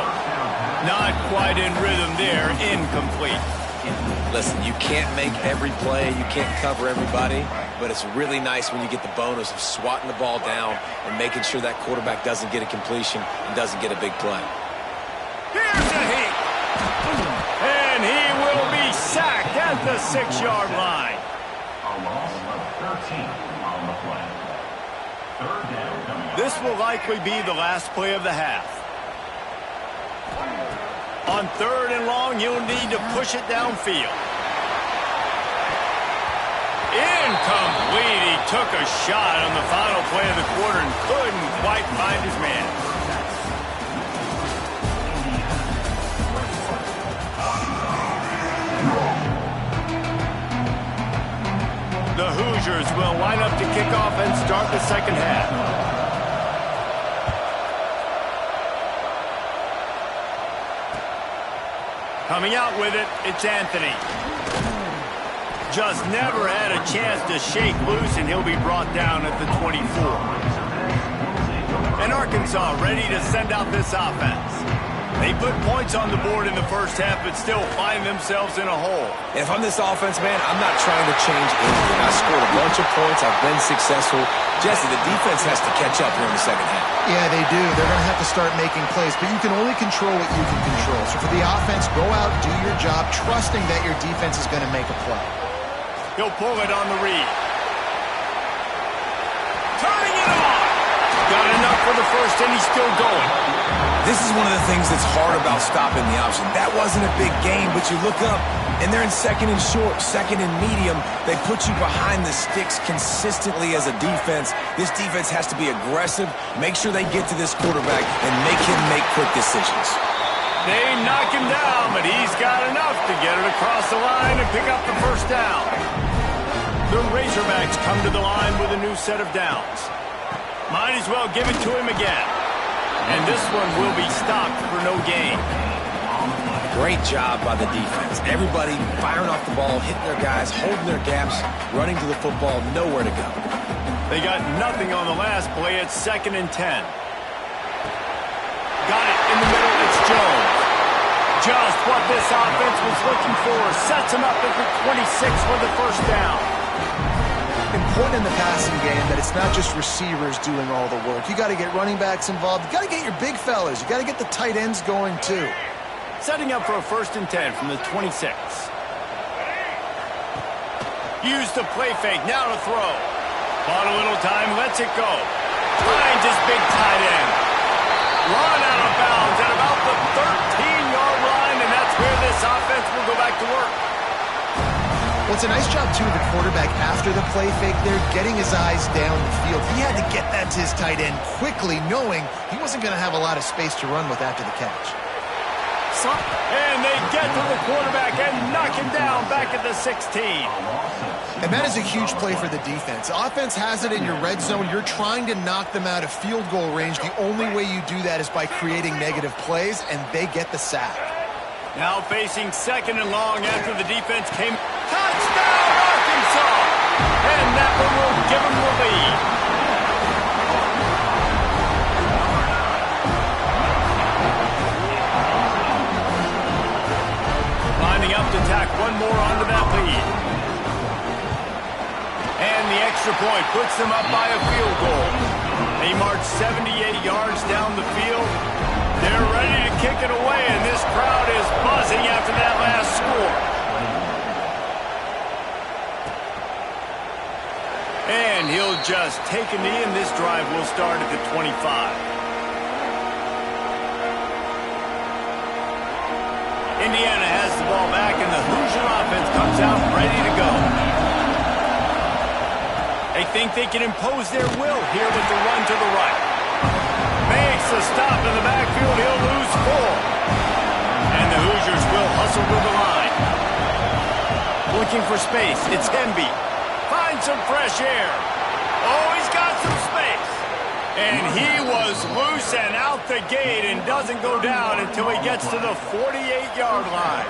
Speaker 1: Not quite in rhythm there, incomplete.
Speaker 3: Listen, you can't make every play, you can't cover everybody, but it's really nice when you get the bonus of swatting the ball down and making sure that quarterback doesn't get a completion and doesn't get a big play.
Speaker 1: Here's a heat. And he will be sacked at the 6-yard line.
Speaker 2: A loss of 13 on the play. Third down coming up.
Speaker 1: This will likely be the last play of the half. On 3rd and long, you'll need to push it downfield. Incomplete. He took a shot on the final play of the quarter and couldn't quite find his man. start the second half. Coming out with it, it's Anthony. Just never had a chance to shake loose, and he'll be brought down at the 24. And Arkansas ready to send out this offense. They put points on the board in the first half, but still find themselves in a hole.
Speaker 3: If I'm this offense, man, I'm not trying to change anything. I scored a bunch of points. I've been successful. Jesse, the defense has to catch up here in the second half.
Speaker 4: Yeah, they do. They're going to have to start making plays, but you can only control what you can control. So for the offense, go out, do your job, trusting that your defense is going to make a play.
Speaker 1: He'll pull it on the read. Turning it on! Got enough for the first, and he's still going.
Speaker 3: This is one of the things that's hard about stopping the option. That wasn't a big game, but you look up, and they're in second and short, second and medium. They put you behind the sticks consistently as a defense. This defense has to be aggressive, make sure they get to this quarterback, and make him make quick decisions.
Speaker 1: They knock him down, but he's got enough to get it across the line and pick up the first down. The Razorbacks come to the line with a new set of downs. Might as well give it to him again. And this one will be stopped for no gain.
Speaker 3: Great job by the defense. Everybody firing off the ball, hitting their guys, holding their gaps, running to the football, nowhere to go.
Speaker 1: They got nothing on the last play. It's 2nd and 10. Got it in the middle. It's Jones. Just what this offense was looking for. Sets him up at the 26 for the first down.
Speaker 4: Important in the passing game that it's not just receivers doing all the work. You got to get running backs involved. You got to get your big fellas. You got to get the tight ends going too.
Speaker 1: Setting up for a 1st and 10 from the 26. Use the play fake. Now to throw. Bought a little time. Lets it go. Finds his big tight end. Run out of bounds at about the 13-yard line, and that's where this offense will go back to work.
Speaker 4: Well, it's a nice job, too, of the quarterback after the play fake there, getting his eyes down the field. He had to get that to his tight end quickly, knowing he wasn't going to have a lot of space to run with after the catch.
Speaker 1: And they get to the quarterback and knock him down back at the 16.
Speaker 4: And that is a huge play for the defense. Offense has it in your red zone. You're trying to knock them out of field goal range. The only way you do that is by creating negative plays, and they get the sack.
Speaker 1: Now facing 2nd and long after the defense came. Touchdown, Arkansas! And that one will give them the lead. Lining up to tack one more onto that lead. And the extra point puts them up by a field goal. They march 78 yards down the field. They're ready to kick it away, and this crowd is buzzing after that last score. And he'll just take a knee, and this drive will start at the 25. Indiana has the ball back, and the Hoosier offense comes out ready to go. They think they can impose their will here with the run to the right. Makes a stop in the backfield. He'll lose 4. And the Hoosiers will hustle to the line. Looking for space. It's Hemby. Finds some fresh air. Oh, he's got some space. And he was loose and out the gate and doesn't go down until he gets to the 48-yard line.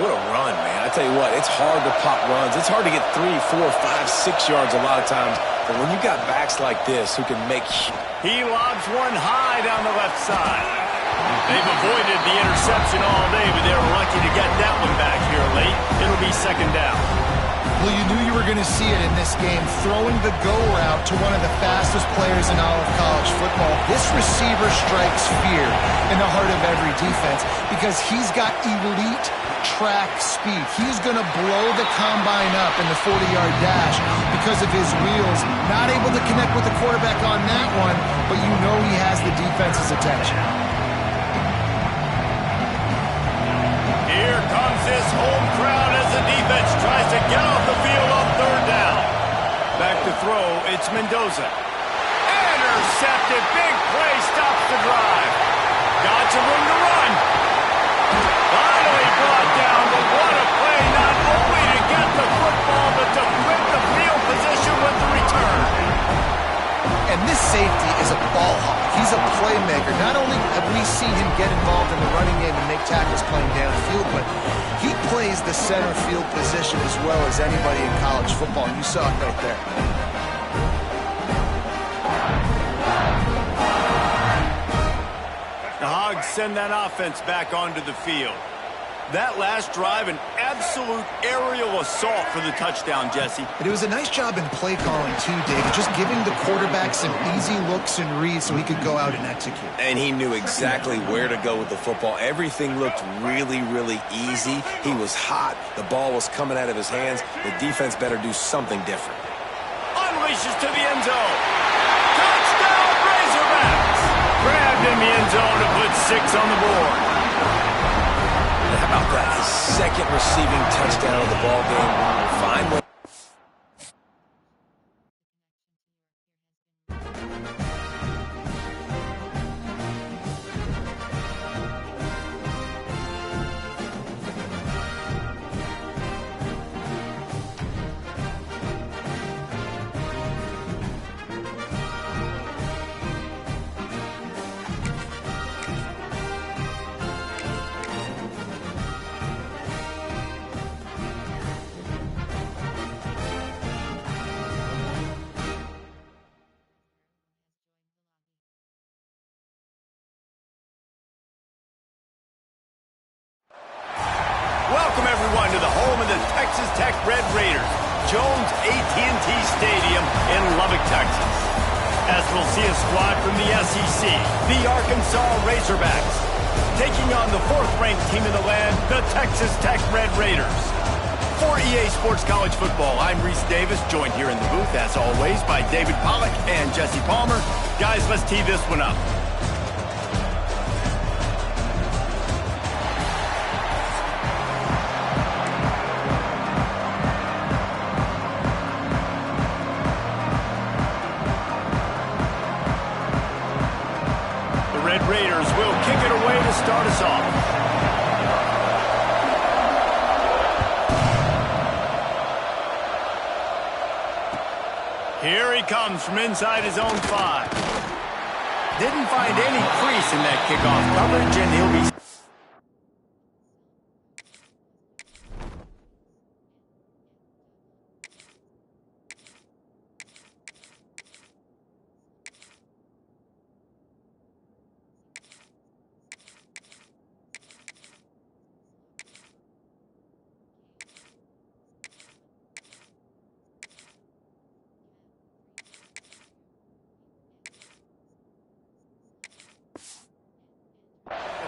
Speaker 3: What a run, man. I tell you what, it's hard to pop runs. It's hard to get 3, 4, 5, 6 yards a lot of times. But when you got backs like this who can make...
Speaker 1: He lobs one high down the left side. They've avoided the interception all day, but they're lucky to get that one back here late. It'll be 2nd down.
Speaker 4: Well, you knew you were going to see it in this game, throwing the go route to one of the fastest players in all of college football. This receiver strikes fear in the heart of every defense because he's got elite track speed. He's going to blow the combine up in the 40-yard dash because of his wheels. Not able to connect with the quarterback on that one, but you know he has the defense's attention.
Speaker 1: Here comes this home crowd as the defense tries to get off the field on 3rd down. Back to throw, it's Mendoza. Intercepted, big play, stops the drive. Got some room to run. Finally brought down, but what a play, not only to get the football, but to flip the field position with the
Speaker 4: And this safety is a ball hawk. He's a playmaker. Not only have we seen him get involved in the running game and make tackles playing downfield, but he plays the center field position as well as anybody in college football. And you saw it right there.
Speaker 1: The Hogs send that offense back onto the field. That last drive, an absolute aerial assault for the touchdown, Jesse.
Speaker 4: But it was a nice job in play calling too, David, just giving the quarterback some easy looks and reads so he could go out and execute.
Speaker 3: And he knew exactly where to go with the football. Everything looked really, really easy. He was hot. The ball was coming out of his hands. The defense better do something different.
Speaker 1: Unleashes to the end zone. Touchdown, Razorbacks! Grabbed in the end zone to put 6 on the board.
Speaker 3: How about that? His second receiving touchdown of the ball game. Fine way.
Speaker 1: Welcome, everyone, to the home of the Texas Tech Red Raiders, Jones AT&T Stadium in Lubbock, Texas. As we'll see a squad from the SEC, the Arkansas Razorbacks, taking on the 4th-ranked team in the land, the Texas Tech Red Raiders. For EA Sports College Football, I'm Reese Davis, joined here in the booth, as always, by David Pollack and Jesse Palmer. Guys, let's tee this one up. Raiders will kick it away to start us off. Here he comes from inside his own 5. Didn't find any crease in that kickoff coverage, and he'll be...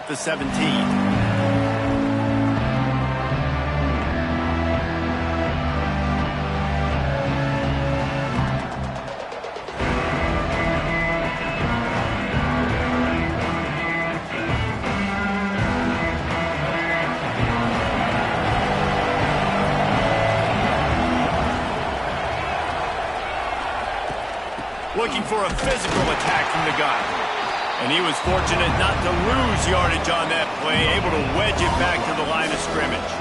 Speaker 1: the 17. Looking for a physical attack from the gun. And he was fortunate not to lose yardage on that play, able to wedge it back to the line of scrimmage.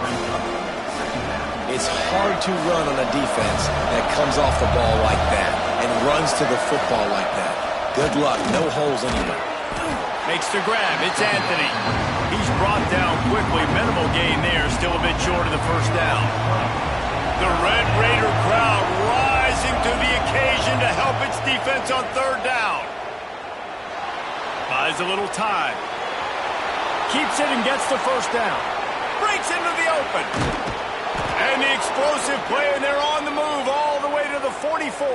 Speaker 3: It's hard to run on a defense that comes off the ball like that and runs to the football like that. Good luck. No holes anywhere.
Speaker 1: Makes the grab. It's Anthony. He's brought down quickly. Minimal gain there. Still a bit short of the first down. The Red Raider crowd rising to the occasion to help its defense on 3rd down. Buys a little time. Keeps it and gets the first down. Breaks into the open. And the explosive play, and they're on the move all the way to the 44.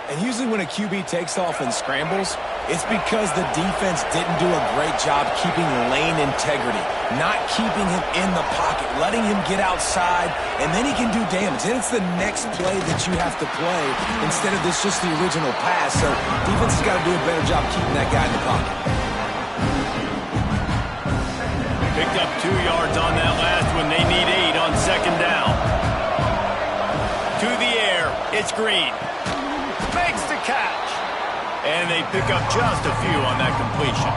Speaker 3: And usually when a QB takes off and scrambles, it's because the defense didn't do a great job keeping lane integrity, not keeping him in the pocket, letting him get outside, and then he can do damage. Then it's the next play that you have to play instead of this just the original pass. So defense has got to do a better job keeping that guy in the pocket.
Speaker 1: Picked up 2 yards on that last one. They need 8 on 2nd down. To the air, it's Green. Makes the catch. And they pick up just a few on that completion.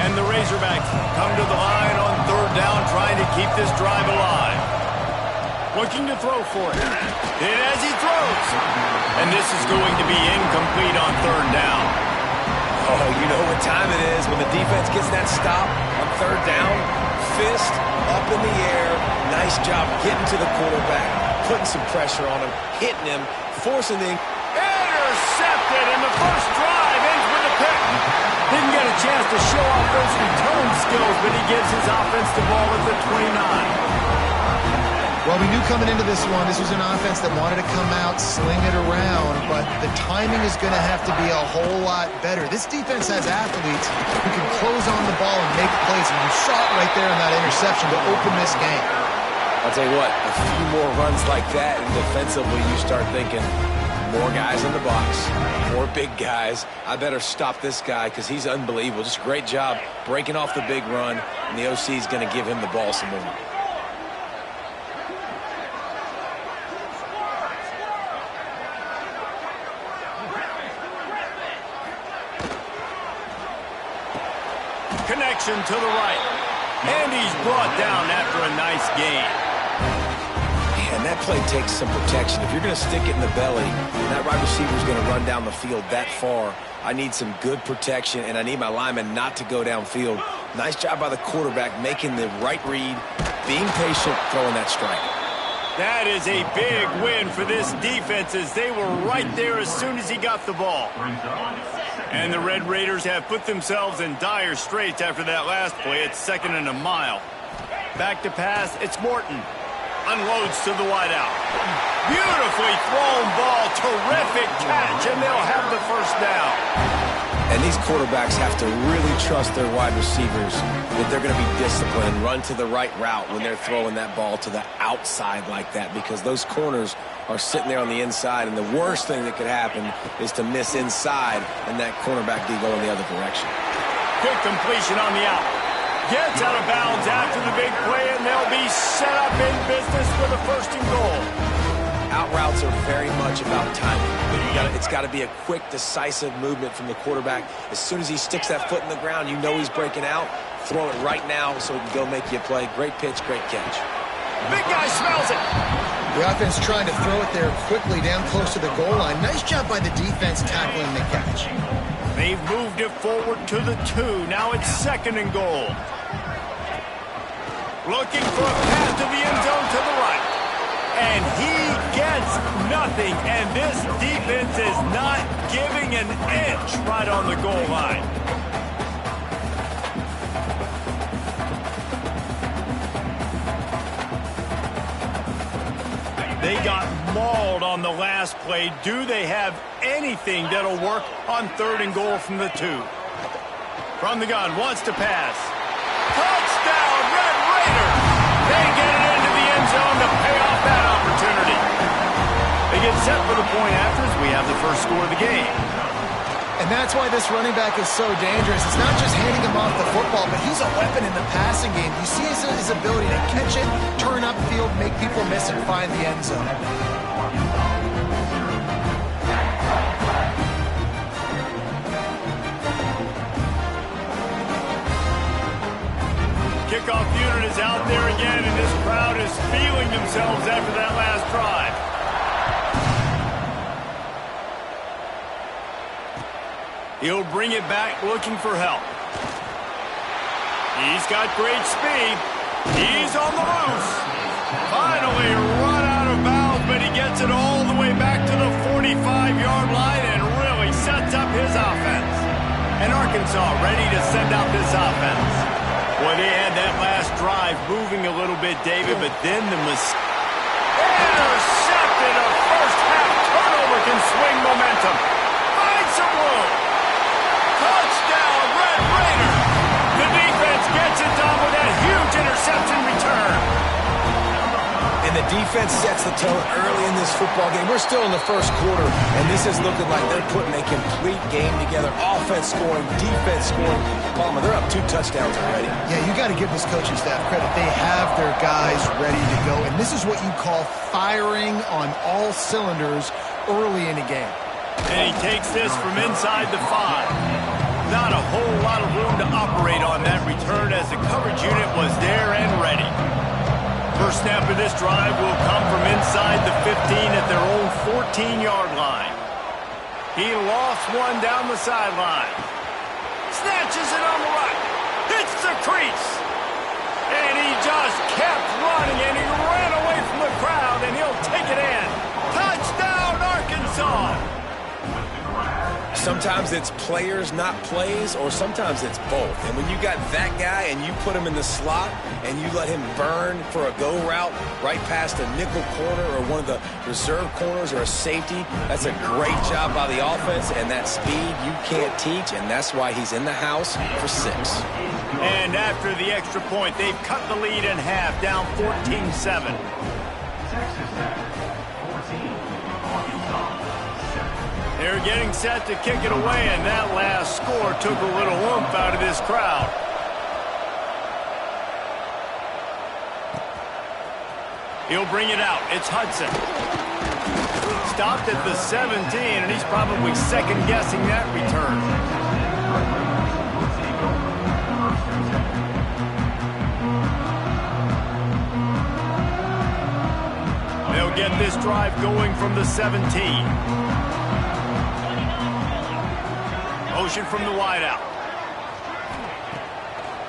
Speaker 1: And the Razorbacks come to the line on third down, trying to keep this drive alive. Looking to throw for it. And as he throws. And this is going to be incomplete on third down.
Speaker 3: Oh, you know what time it is when the defense gets that stop on third down. Fist up in the air. Nice job getting to the quarterback, putting some pressure on him, hitting him, forcing the...
Speaker 1: Intercepted, and the first drive ends with a pick. Didn't get a chance to show off those return skills, but he gives his offense the ball at the 29.
Speaker 4: Well, we knew coming into this one, this was an offense that wanted to come out, sling it around, but the timing is going to have to be a whole lot better. This defense has athletes who can close on the ball and make plays, and you saw it right there in that interception to open this game.
Speaker 3: I'll tell you what, a few more runs like that, and defensively you start thinking, more guys in the box, more big guys. I better stop this guy because he's unbelievable. Just a great job breaking off the big run, and the OC is going to give him the ball some more.
Speaker 1: Connection to the right. And he's brought down after a nice gain.
Speaker 3: And that play takes some protection. If you're going to stick it in the belly, and that right receiver is going to run down the field that far, I need some good protection, and I need my lineman not to go downfield. Nice job by the quarterback making the right read, being patient, throwing that strike.
Speaker 1: That is a big win for this defense as they were right there as soon as he got the ball. And the Red Raiders have put themselves in dire straits after that last play. It's 2nd and a mile. Back to pass, it's Morton. Unloads to the wideout. Beautifully thrown ball, terrific catch, and they'll have the first down.
Speaker 3: And these quarterbacks have to really trust their wide receivers that they're going to be disciplined, run to the right route when they're throwing that ball to the outside like that, because those corners are sitting there on the inside, and the worst thing that could happen is to miss inside and that cornerback D go in the other direction.
Speaker 1: Quick completion on the out. Gets out of bounds after the big play, and they'll be set up in business for the 1st and goal.
Speaker 3: Out routes are very much about timing. It's got to be a quick, decisive movement from the quarterback. As soon as he sticks that foot in the ground, you know he's breaking out. Throw it right now so he can go make you a play. Great pitch, great catch.
Speaker 1: Big guy smells it.
Speaker 4: The offense trying to throw it there quickly down close to the goal line. Nice job by the defense tackling the catch.
Speaker 1: They've moved it forward to the 2. Now it's 2nd and goal. Looking for a pass to the end zone to the right. And he gets nothing. And this defense is not giving an inch right on the goal line. They got mauled on the last play. Do they have anything that'll work on 3rd and goal from the 2? From the gun, wants to pass. Touchdown, Red Raiders! They get it into the end zone to pay off that opportunity. They get set for the point after as we have the first score of the game.
Speaker 4: And that's why this running back is so dangerous. It's not just handing him off the football, but he's a weapon in the passing game. You see his ability to catch it, turn upfield, make people miss and find the end zone.
Speaker 1: Kickoff unit is out there again, and this crowd is feeling themselves after that last drive. He'll bring it back looking for help. He's got great speed. He's on the loose. Finally run out of bounds, but he gets it all the way back to the 45-yard line and really sets up his offense. And Arkansas ready to send out this offense. Boy, they had that last drive moving a little bit, David, but then the intercepted. A first-half turnover can swing momentum. Find some room. Touchdown, Red Raiders! The defense gets it done with that huge interception return.
Speaker 3: And the defense sets the tone early in this football game. We're still in the first quarter, and this is looking like they're putting a complete game together. Offense scoring, defense scoring. Palmer, they're up 2 touchdowns already.
Speaker 4: Yeah, you got to give this coaching staff credit. They have their guys ready to go, and this is what you call firing on all cylinders early in a game.
Speaker 1: And he takes this from inside the 5. Not a whole lot of room zone to operate on that return as the coverage unit was there and ready. First snap of this drive will come from inside the 15 at their own 14-yard line. He lost one down the sideline. Snatches it on the right. Hits the crease. And he just kept running, and he ran away from the crowd, and he'll take it in. Touchdown, Arkansas!
Speaker 3: Sometimes it's players, not plays, or sometimes it's both. And when you got that guy and you put him in the slot and you let him burn for a go route right past a nickel corner or one of the reserve corners or a safety, that's a great job by the offense, and that speed you can't teach, and that's why he's in the house for 6.
Speaker 1: And after the extra point, they've cut the lead in half, down 14-7. They're getting set to kick it away, and that last score took a little oomph out of this crowd. He'll bring it out. It's Hudson. Stopped at the 17, and he's probably second-guessing that return. They'll get this drive going from the 17. Motion from the wideout.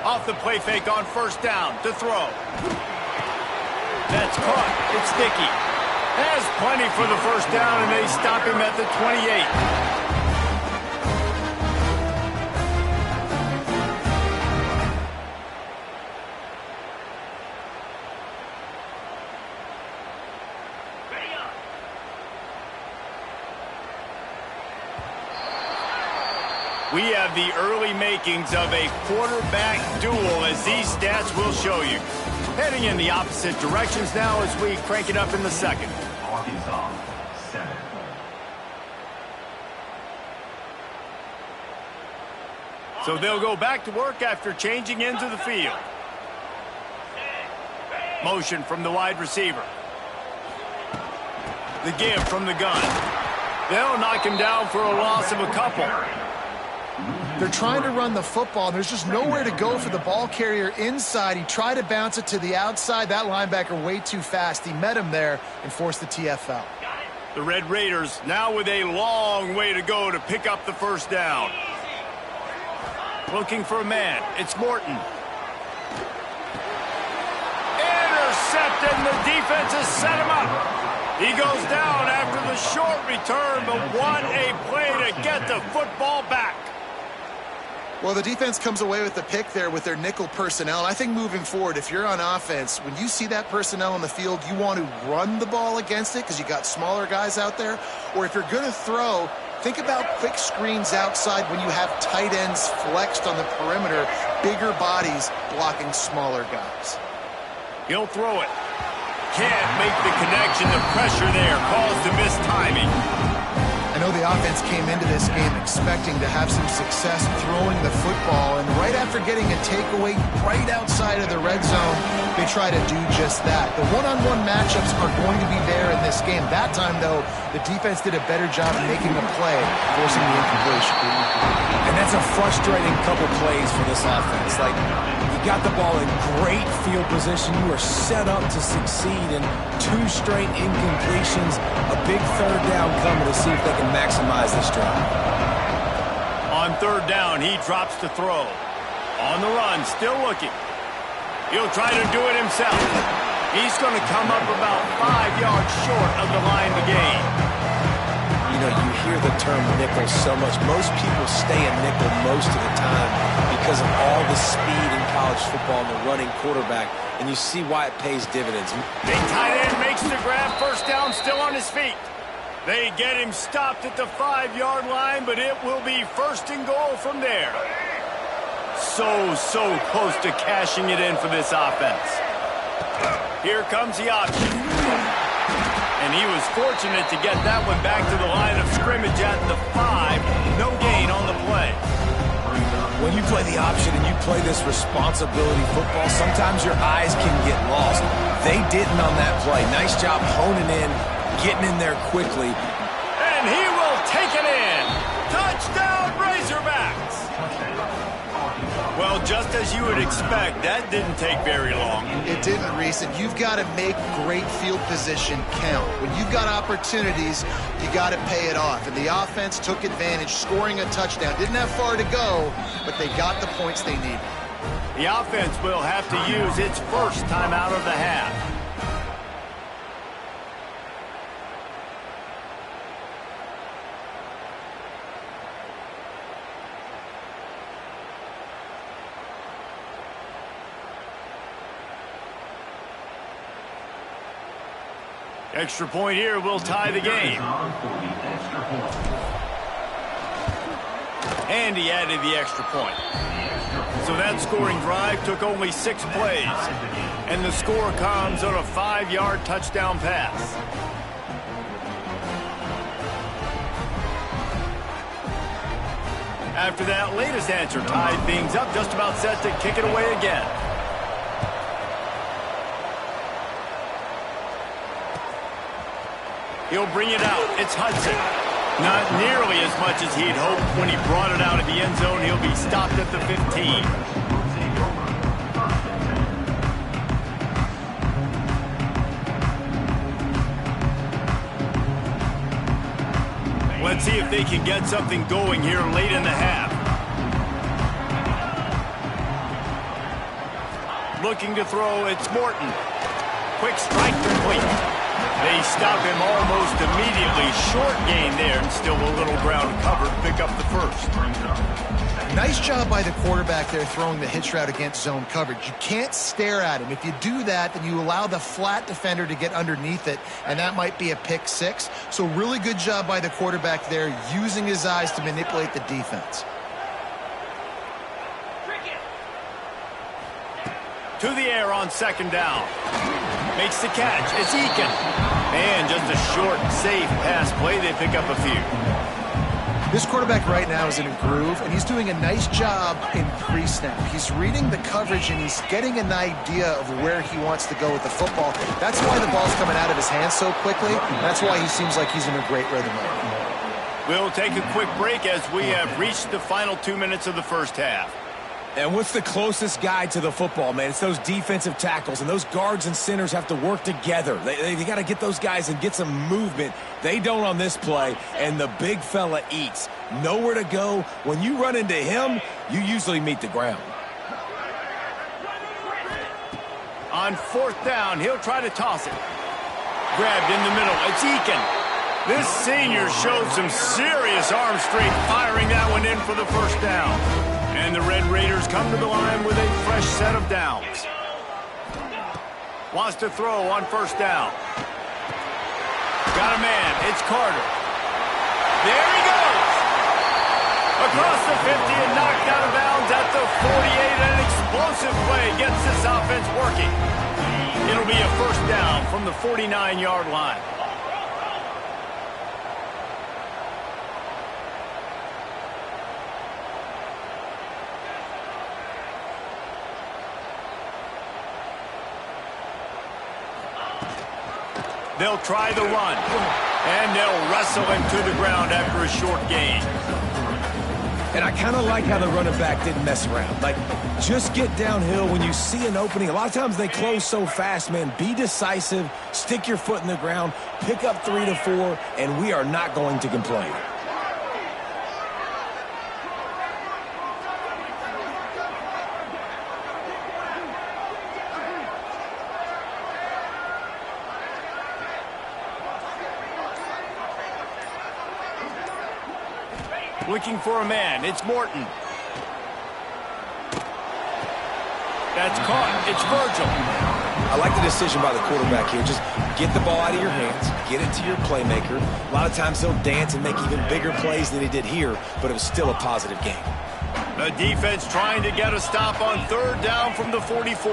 Speaker 1: Off the play fake on first down to throw. That's caught. It's sticky. Has plenty for the first down, and they stop him at the 28. We have the early makings of a quarterback duel, as these stats will show you. Heading in the opposite directions now as we crank it up in the second.
Speaker 2: Arkansas, 7.
Speaker 1: So they'll go back to work after changing into the field. Motion from the wide receiver. The give from the gun. They'll knock him down for a loss of a couple.
Speaker 4: They're trying to run the football, and there's just nowhere to go for the ball carrier inside. He tried to bounce it to the outside. That linebacker way too fast. He met him there and forced the TFL.
Speaker 1: The Red Raiders now with a long way to go to pick up the first down. Looking for a man. It's Morton. Intercepted, and the defense has set him up. He goes down after the short return, but what a play to get the football back.
Speaker 4: Well, the defense comes away with the pick there with their nickel personnel. And I think moving forward, if you're on offense, when you see that personnel on the field, you want to run the ball against it because you got smaller guys out there. Or if you're going to throw, think about quick screens outside when you have tight ends flexed on the perimeter, bigger bodies blocking smaller guys.
Speaker 1: He'll throw it. Can't make the connection. The pressure there caused a mistiming.
Speaker 4: I know the offense came into this game expecting to have some success throwing the football, and right after getting a takeaway right outside of the red zone, they try to do just that. The one-on-one matchups are going to be there in this game. That time, though, the defense did a better job of making a play, forcing the incompletion.
Speaker 3: And that's a frustrating couple plays for this offense. Like, you got the ball in great field position. You are set up to succeed, and 2 straight incompletions, a big third down coming to see if they can maximize this drive.
Speaker 1: On third down, he drops to throw. On the run, still looking. He'll try to do it himself. He's going to come up about 5 yards short of the line to gain.
Speaker 3: You know, you hear the term nickel so much. Most people stay a nickel most of the time because of all the speed in college football and the running quarterback, and you see why it pays dividends.
Speaker 1: Big tight end makes the grab, first down, still on his feet. They get him stopped at the 5-yard line, but it will be first and goal from there. So close to cashing it in for this offense. Here comes the option. And he was fortunate to get that one back to the line of scrimmage at the 5. No gain on the play.
Speaker 3: When you play the option and you play this responsibility football, sometimes your eyes can get lost. They didn't on that play. Nice job honing in, getting in there quickly.
Speaker 1: And he will take it in. Touchdown, Razorbacks. just as you would expect, that didn't take very long.
Speaker 4: It didn't, Reese, and you've got to make great field position count. When you've got opportunities, you got to pay it off. And the offense took advantage, scoring a touchdown. Didn't have far to go, but they got the points they needed.
Speaker 1: The offense will have to use its first time out of the half. Extra point here will tie the game. And he added the extra point. So that scoring drive took only 6 plays. And the score comes on a 5-yard touchdown pass. After that latest answer tied things up, just about set to kick it away again. He'll bring it out. It's Hudson. Not nearly as much as he'd hoped when he brought it out of the end zone. He'll be stopped at the 15. Let's see if they can get something going here late in the half. Looking to throw, it's Morton. Quick strike complete. They stop him almost immediately. Short gain there, and still a little ground covered. Pick up the first.
Speaker 4: Nice job by the quarterback there throwing the hitch route against zone coverage. You can't stare at him. If you do that, then you allow the flat defender to get underneath it, and that might be a pick 6. So really good job by the quarterback there, using his eyes to manipulate the defense.
Speaker 1: To the air on second down. Makes the catch. It's Eakin. And just a short, safe pass play. They pick up a few.
Speaker 4: This quarterback right now is in a groove, and he's doing a nice job in pre-snap. He's reading the coverage, and he's getting an idea of where he wants to go with the football. That's why the ball's coming out of his hands so quickly. That's why he seems like he's in a great rhythm right now.
Speaker 1: We'll take a quick break as we have reached the final 2 minutes of the first half.
Speaker 3: And what's the closest guy to the football, man? It's those defensive tackles, and those guards and centers have to work together. They got to get those guys and get some movement. They don't on this play, and the big fella eats. Nowhere to go. When you run into him, you usually meet the ground.
Speaker 1: On fourth down, he'll try to toss it. Grabbed in the middle. It's Eakin. This senior showed some serious arm strength, firing that one in for the first down. And the Red Raiders come to the line with a fresh set of downs. Wants to throw on first down. Got a man. It's Carter. There he goes. Across the 50 and knocked out of bounds at the 48. An explosive play gets this offense working. It'll be a first down from the 49-yard line. They'll try the run, and they'll wrestle him to the ground after a short gain.
Speaker 3: And I kind of like how the running back didn't mess around. Like, just get downhill when you see an opening. A lot of times they close so fast, man. Be decisive, stick your foot in the ground, pick up 3 to 4, and we are not going to complain.
Speaker 1: Looking for a man. It's Morton. That's caught. It's Virgil.
Speaker 3: I like the decision by the quarterback here. Just get the ball out of your hands, get it to your playmaker. A lot of times he'll dance and make even bigger plays than he did here, but it was still a positive game.
Speaker 1: The defense trying to get a stop on third down from the 44.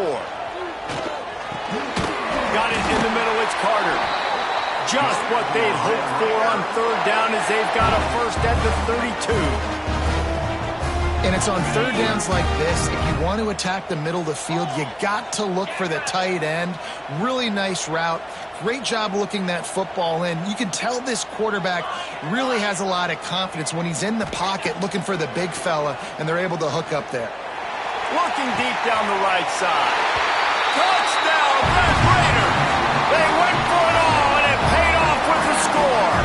Speaker 1: Got it in the middle. It's Carter. Just what they'd hoped for on third down as they've got a first at the 32.
Speaker 4: And it's on third downs like this, if you want to attack the middle of the field, you got to look for the tight end. Really nice route. Great job looking that football in. You can tell this quarterback really has a lot of confidence when he's in the pocket looking for the big fella, and they're able to hook up there.
Speaker 1: Looking deep down the right side. Touchdown, Red Raiders! They went for it all, and it paid off with the score.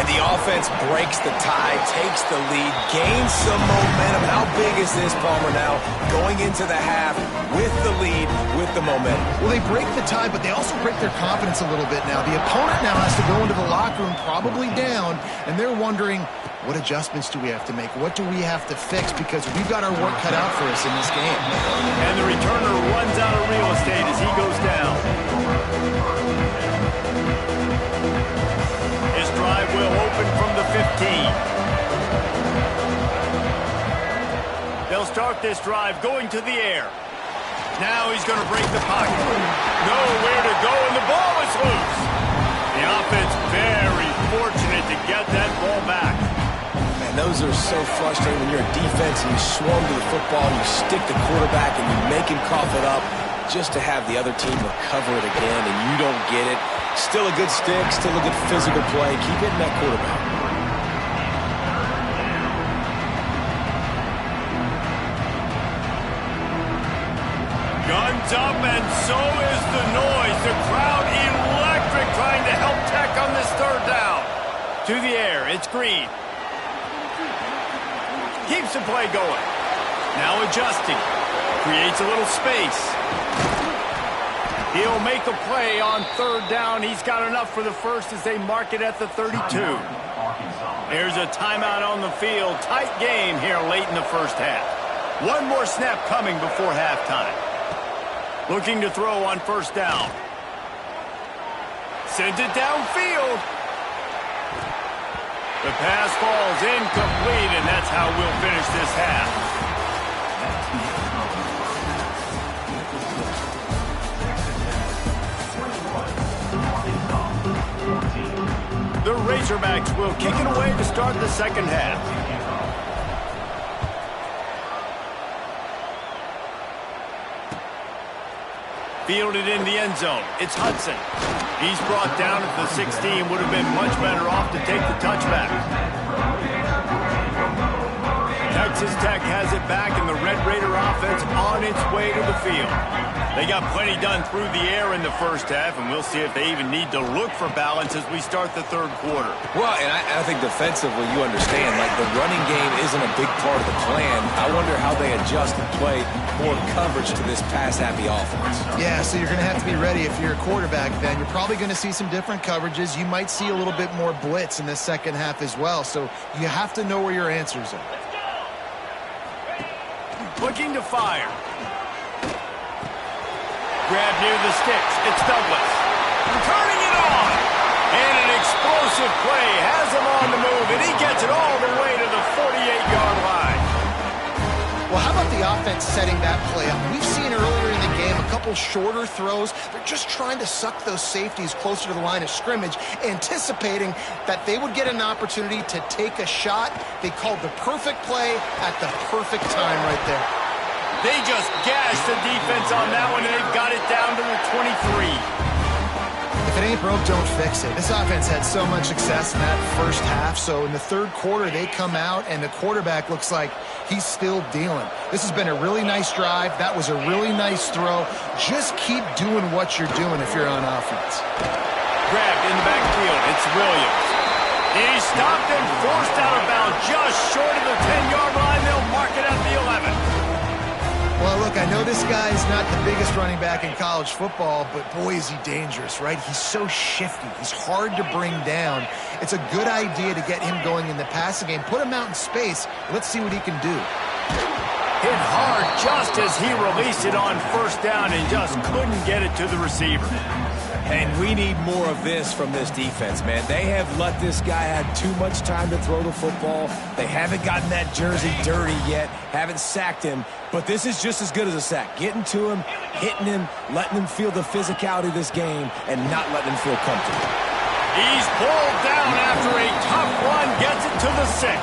Speaker 3: And the offense breaks the tie, takes the lead, gains some momentum. How big is this, Palmer, now? Going into the half with the lead, with the momentum.
Speaker 4: Well, they break the tie, but they also break their confidence a little bit now. The opponent now has to go into the locker room probably down, and they're wondering, what adjustments do we have to make? What do we have to fix? Because we've got our work cut out for us in this game.
Speaker 1: And the returner runs out of real estate as he goes down. His drive will open from the 15. They'll start this drive going to the air. Now he's going to break the pocket. Nowhere to go, and the ball is loose. The offense very fortunate to get that ball back.
Speaker 3: Man, those are so frustrating when you're a defense and you swarm to the football, and you stick the quarterback, and you make him cough it up just to have the other team recover it again, and you don't get it. Still a good stick, still a good physical play. Keep hitting that quarterback.
Speaker 1: Guns up, and so is the noise. The crowd electric, trying to help Tech on this third down. To the air, it's Green. Keeps the play going. Now adjusting. Creates a little space. He'll make a play on third down. He's got enough for the first as they mark it at the 32. There's a timeout on the field. Tight game here late in the first half. One more snap coming before halftime. Looking to throw on first down. Sends it downfield. The pass falls incomplete, and that's how we'll finish this half. The Razorbacks will kick it away to start the second half. Fielded in the end zone. It's Hudson. He's brought down at the 16. Would have been much better off to take the touchback. Texas Tech has it back, and the Red Raider offense on its way to the field. They got plenty done through the air in the first half, and we'll see if they even need to look for balance as we start the third quarter.
Speaker 3: Well, and I think defensively, you understand, like the running game isn't a big part of the plan. I wonder how they adjust and play more coverage to this pass-happy offense.
Speaker 4: Yeah, so you're going to have to be ready if you're a quarterback then. You're probably going to see some different coverages. You might see a little bit more blitz in the second half as well, so you have to know where your answers are.
Speaker 1: Looking to fire. Grab near the sticks. It's Douglas. Turning it on. And an explosive play has him on the move, and he gets it all the way to the 48-yard line.
Speaker 4: Well, how about the offense setting that play up? We've seen earlier in the game a couple shorter throws. They're just trying to suck those safeties closer to the line of scrimmage, anticipating that they would get an opportunity to take a shot. They called the perfect play at the perfect time right there.
Speaker 1: They just gashed the defense on that one, and they've got it down to the 23.
Speaker 4: If it ain't broke, don't fix it. This offense had so much success in that first half, so in the third quarter, they come out, and the quarterback looks like he's still dealing. This has been a really nice drive. That was a really nice throw. Just keep doing what you're doing if you're on offense.
Speaker 1: Grabbed in the backfield. It's Williams. He stopped and forced out of bounds just short of the 10-yard line. They'll mark it at the 11.
Speaker 4: Well, look, I know this guy's not the biggest running back in college football, but boy, is he dangerous, right? He's so shifty. He's hard to bring down. It's a good idea to get him going in the passing game. Put him out in space. Let's see what he can do.
Speaker 1: Hit hard just as he released it on first down and just couldn't get it to the receiver.
Speaker 3: And we need more of this from this defense, man. They have let this guy have too much time to throw the football. They haven't gotten that jersey dirty yet, haven't sacked him. But this is just as good as a sack. Getting to him, hitting him, letting him feel the physicality of this game, and not letting him feel comfortable.
Speaker 1: He's pulled down after a tough run, gets it to the 6.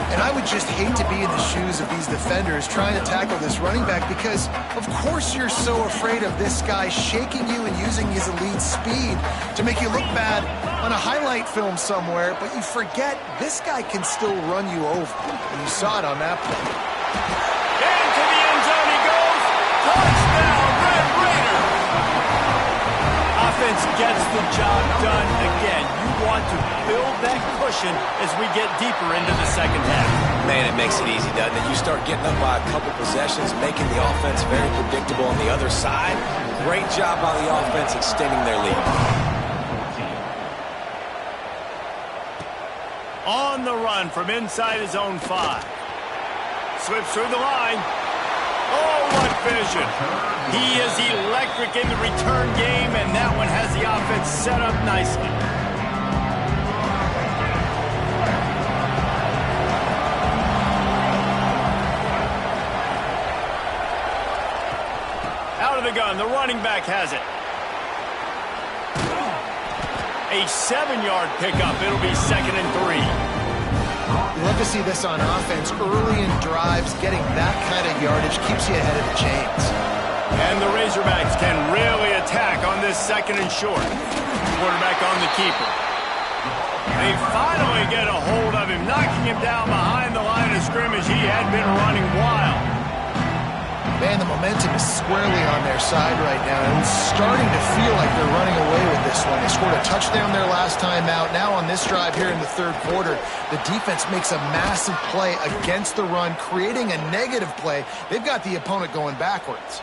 Speaker 4: And I would just hate to be in the shoes of these defenders trying to tackle this running back because, of course, you're so afraid of this guy shaking you and using his elite speed to make you look bad on a highlight film somewhere, but you forget this guy can still run you over. And you saw it on that play.
Speaker 1: Into the end zone he goes. Touchdown, Red Raiders. Offense gets the job done again. You want to build that cushion as we get deeper into the second half.
Speaker 3: Man, it makes it easy, doesn't it? You start getting up by a couple possessions, making the offense very predictable on the other side. Great job by the offense extending their lead.
Speaker 1: On the run from inside his own 5. Slips through the line. Oh, what vision. He is electric in the return game, and that one has the offense set up nicely. Out of the gun, the running back has it. A 7-yard pickup. It'll be 2nd and 3.
Speaker 4: You love to see this on offense. Early in drives, getting that kind of yardage keeps you ahead of the chains.
Speaker 1: And the Razorbacks can really attack on this 2nd and short. Quarterback on the keeper. They finally get a hold of him, knocking him down behind the line of scrimmage. He had been running wild.
Speaker 4: Man, the momentum is squarely on their side right now. And it's starting to feel like they're running away with this one. They scored a touchdown their last time out. Now on this drive here in the 3rd quarter, the defense makes a massive play against the run, creating a negative play. They've got the opponent going backwards.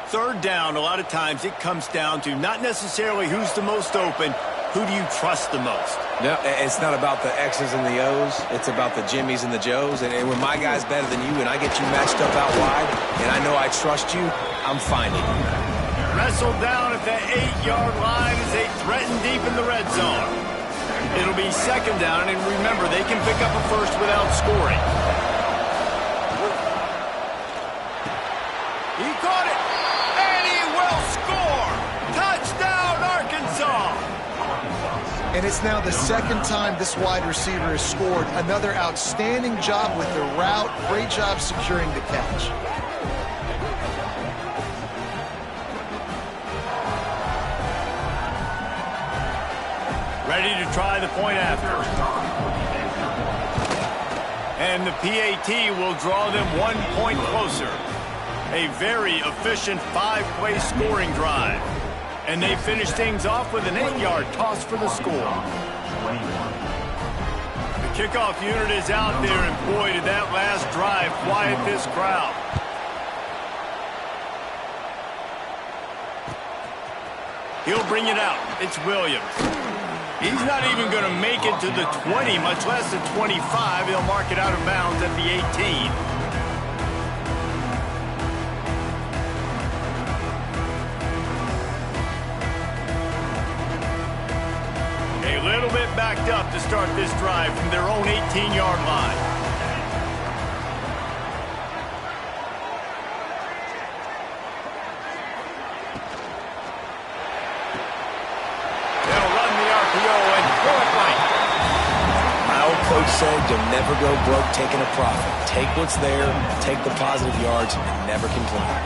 Speaker 1: 3rd down, a lot of times it comes down to not necessarily who's the most open, who do you trust the most?
Speaker 3: No, it's not about the X's and the O's. It's about the Jimmies and the Joes. And when my guy's better than you and I get you matched up out wide and I know I trust you, I'm finding you.
Speaker 1: Wrestled down at the 8-yard line as they threaten deep in the red zone. It'll be 2nd down, and remember, they can pick up a first without scoring. He caught it, and he will score! Touchdown, Arkansas!
Speaker 4: And it's now the 2nd time this wide receiver has scored. Another outstanding job with the route. Great job securing the catch.
Speaker 1: Ready to try the point after. And the PAT will draw them 1 point closer. A very efficient 5-play scoring drive. And they finish things off with an 8-yard toss for the score. The kickoff unit is out there, and boy, did that last drive quiet this crowd. He'll bring it out. It's Williams. He's not even going to make it to the 20, much less the 25. He'll mark it out of bounds at the 18. A little bit backed up to start this drive from their own 18-yard line. They'll run the RPO and throw it right.
Speaker 3: My old coach said you'll never go broke taking a profit. Take what's there, take the positive yards, and never complain.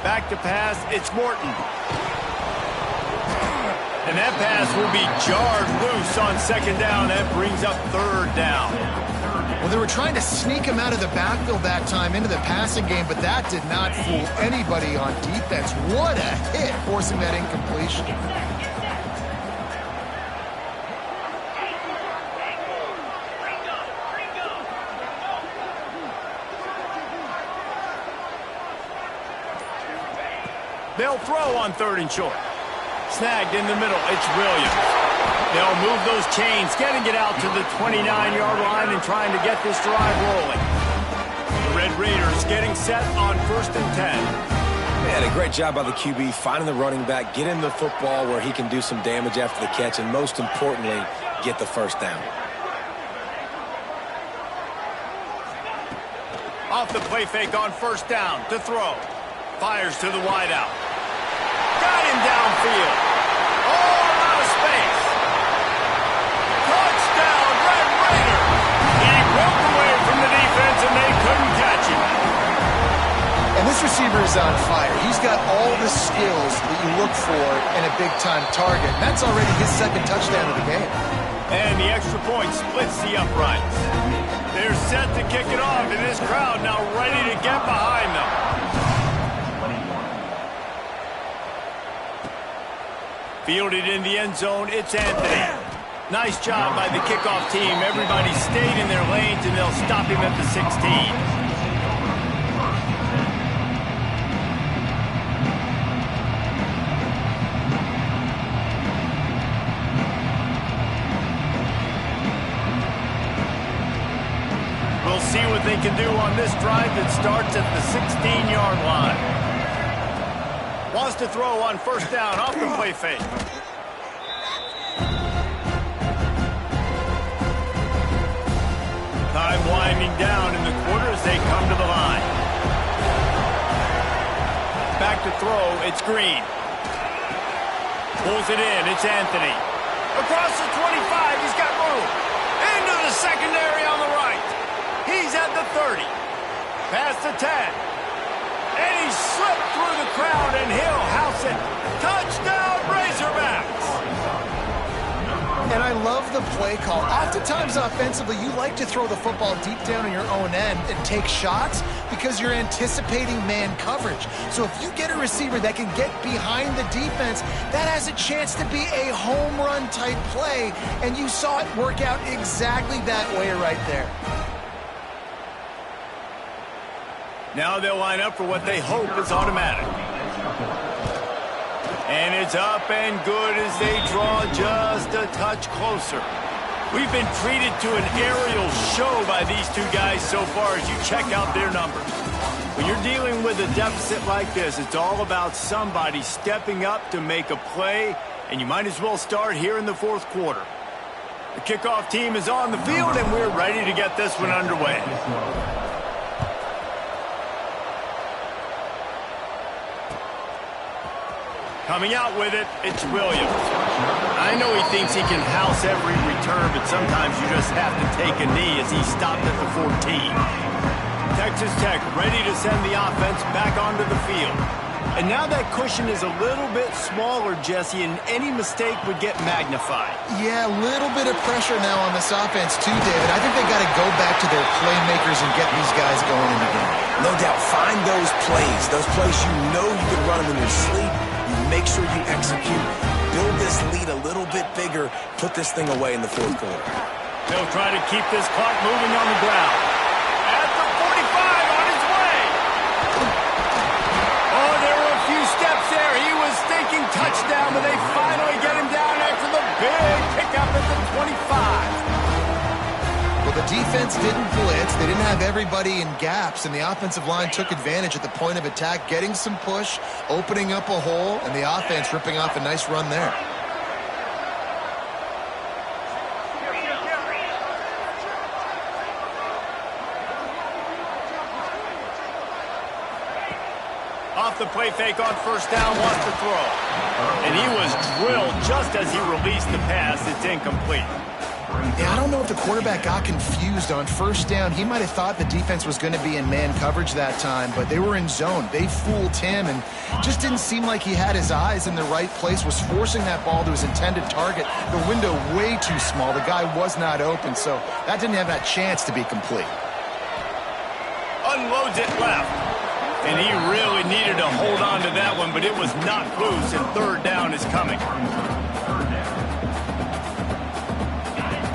Speaker 1: Back to pass, it's Morton. And that pass will be jarred loose on 2nd down. That brings up 3rd down.
Speaker 4: Well, they were trying to sneak him out of the backfield that time into the passing game, but that did not fool anybody on defense. What a hit, forcing that incompletion.
Speaker 1: They'll throw on 3rd and short. Snagged in the middle, it's Williams. They'll move those chains, getting it out to the 29-yard line and trying to get this drive rolling. The Red Raiders getting set on 1st and 10.
Speaker 3: Man, a great job by the QB, finding the running back, getting the football where he can do some damage after the catch, and most importantly, get the 1st down.
Speaker 1: Off the play fake on 1st down to throw. Fires to the wideout. Got him downfield. All out of space. Touchdown, Red Raiders. He broke away from the defense, and they couldn't catch him.
Speaker 4: And this receiver is on fire. He's got all the skills that you look for in a big-time target. And that's already his 2nd touchdown of the game.
Speaker 1: And the extra point splits the uprights. They're set to kick it off, and this crowd now ready to get behind them. Fielded in the end zone, it's Anthony. Nice job by the kickoff team. Everybody stayed in their lanes, and they'll stop him at the 16. We'll see what they can do on this drive that starts at the 16-yard line. Wants to throw on first down off the play fake. Time winding down in the quarter as they come to the line. Back to throw, it's Green. Pulls it in, it's Anthony. Across the 25, he's got room. Into the secondary on the right. He's at the 30. Past the 10. And he slipped through the crowd, and he'll house it. Touchdown, Razorbacks!
Speaker 4: And I love the play call. Oftentimes offensively, you like to throw the football deep down on your own end and take shots because you're anticipating man coverage. So if you get a receiver that can get behind the defense, that has a chance to be a home run type play. And you saw it work out exactly that way right there.
Speaker 1: Now they'll line up for what they hope is automatic. And it's up and good as they draw just a touch closer. We've been treated to an aerial show by these two guys so far as you check out their numbers. When you're dealing with a deficit like this, it's all about somebody stepping up to make a play, and you might as well start here in the fourth quarter. The kickoff team is on the field, and we're ready to get this one underway. Coming out with it, it's Williams. I know he thinks he can house every return, but sometimes you just have to take a knee as he stopped at the 14. Texas Tech ready to send the offense back onto the field. And now that cushion is a little bit smaller, Jesse, and any mistake would get magnified.
Speaker 4: Yeah, a little bit of pressure now on this offense too, David. I think they got to go back to their playmakers and get these guys going in the game.
Speaker 3: No doubt, find those plays you know you can run them in your sleep. Make sure you execute, build this lead a little bit bigger, put this thing away in the fourth quarter.
Speaker 1: They'll try to keep this clock moving on the ground. At the 45, on his way. Oh, there were a few steps there. He was thinking touchdown, but they finally get him down after the big pickup at the 25.
Speaker 4: Well, the defense didn't blitz. They didn't have everybody in gaps, and the offensive line took advantage at the point of attack, getting some push, opening up a hole, and the offense ripping off a nice run there.
Speaker 1: Off the play fake on first down, wants to throw. And he was drilled just as he released the pass. It's incomplete.
Speaker 4: Yeah, I don't know if the quarterback got confused on first down. He might have thought the defense was going to be in man coverage that time, but they were in zone. They fooled him and just didn't seem like he had his eyes in the right place, was forcing that ball to his intended target. The window way too small. The guy was not open, so that didn't have that chance to be complete.
Speaker 1: Unloads it left. And he really needed to hold on to that one, but it was not loose, and third down is coming.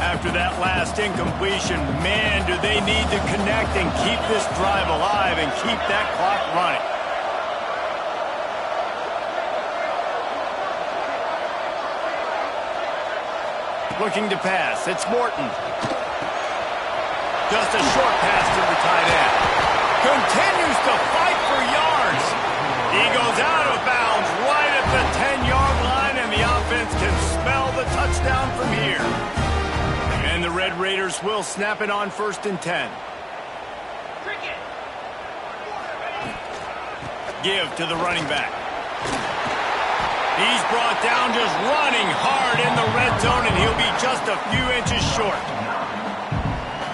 Speaker 1: After that last incompletion, man, do they need to connect and keep this drive alive and keep that clock running. Looking to pass, it's Morton. Just a short pass to the tight end. Continues to fight for yards. He goes out of bounds right at the 10-yard line, and the offense can smell the touchdown from here. And the Red Raiders will snap it on first and 10. Give to the running back. He's brought down just running hard in the red zone, and he'll be just a few inches short.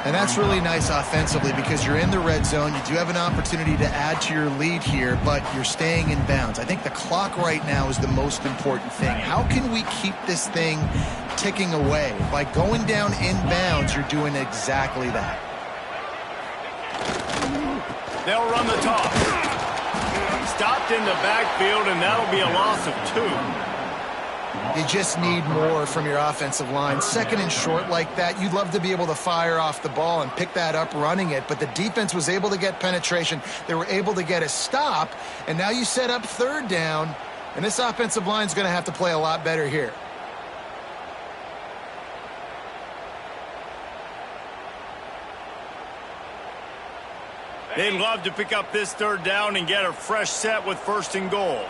Speaker 4: And that's really nice offensively because you're in the red zone. You do have an opportunity to add to your lead here, but you're staying in bounds. I think the clock right now is the most important thing. How can we keep this thing ticking away? By going down in bounds, you're doing exactly that.
Speaker 1: They'll run the toss. Stopped in the backfield, and that'll be a loss of 2.
Speaker 4: You just need more from your offensive line. Second and short like that, you'd love to be able to fire off the ball and pick that up running it, but the defense was able to get penetration. They were able to get a stop, and now you set up third down, and this offensive line is going to have to play a lot better here.
Speaker 1: They'd love to pick up this third down and get a fresh set with first and goal.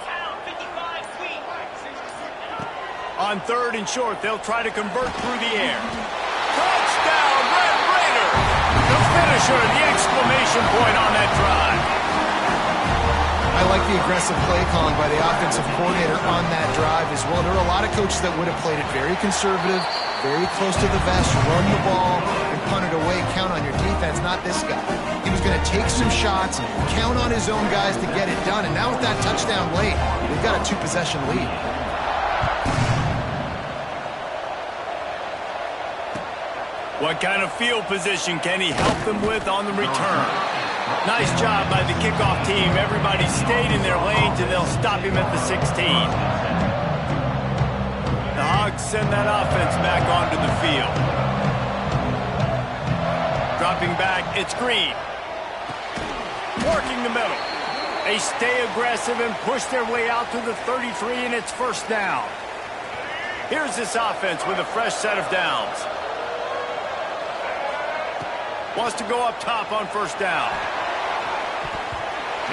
Speaker 1: On third and short, they'll try to convert through the air. Touchdown, Red Raider! The finisher, the exclamation point on that drive.
Speaker 4: I like the aggressive play calling by the offensive coordinator on that drive as well. There are a lot of coaches that would have played it very conservative, very close to the vest, run the ball, and punt it away, count on your defense, not this guy. He was going to take some shots, count on his own guys to get it done, and now with that touchdown late, we've got a 2-possession lead.
Speaker 1: What kind of field position can he help them with on the return? Nice job by the kickoff team. Everybody stayed in their lanes, and they'll stop him at the 16. The Hogs send that offense back onto the field. Dropping back, it's Green. Working the middle. They stay aggressive and push their way out to the 33, and it's first down. Here's this offense with a fresh set of downs. Wants to go up top on first down.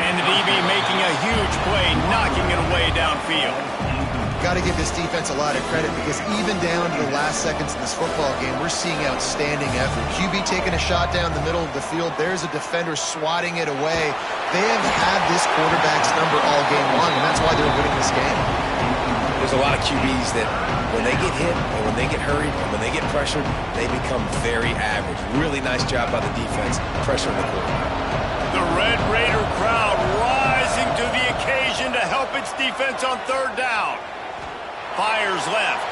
Speaker 1: And the DB making a huge play, knocking it away downfield.
Speaker 4: Got to give this defense a lot of credit because even down to the last seconds of this football game, we're seeing outstanding effort. QB taking a shot down the middle of the field. There's a defender swatting it away. They have had this quarterback's number all game long, and that's why they're winning this game.
Speaker 3: There's a lot of QBs that when they get hit and when they get hurried and when they get pressured, they become very average. Really nice job by the defense, pressuring the quarterback.
Speaker 1: The Red Raider crowd rising to the occasion to help its defense on third down. Fires left.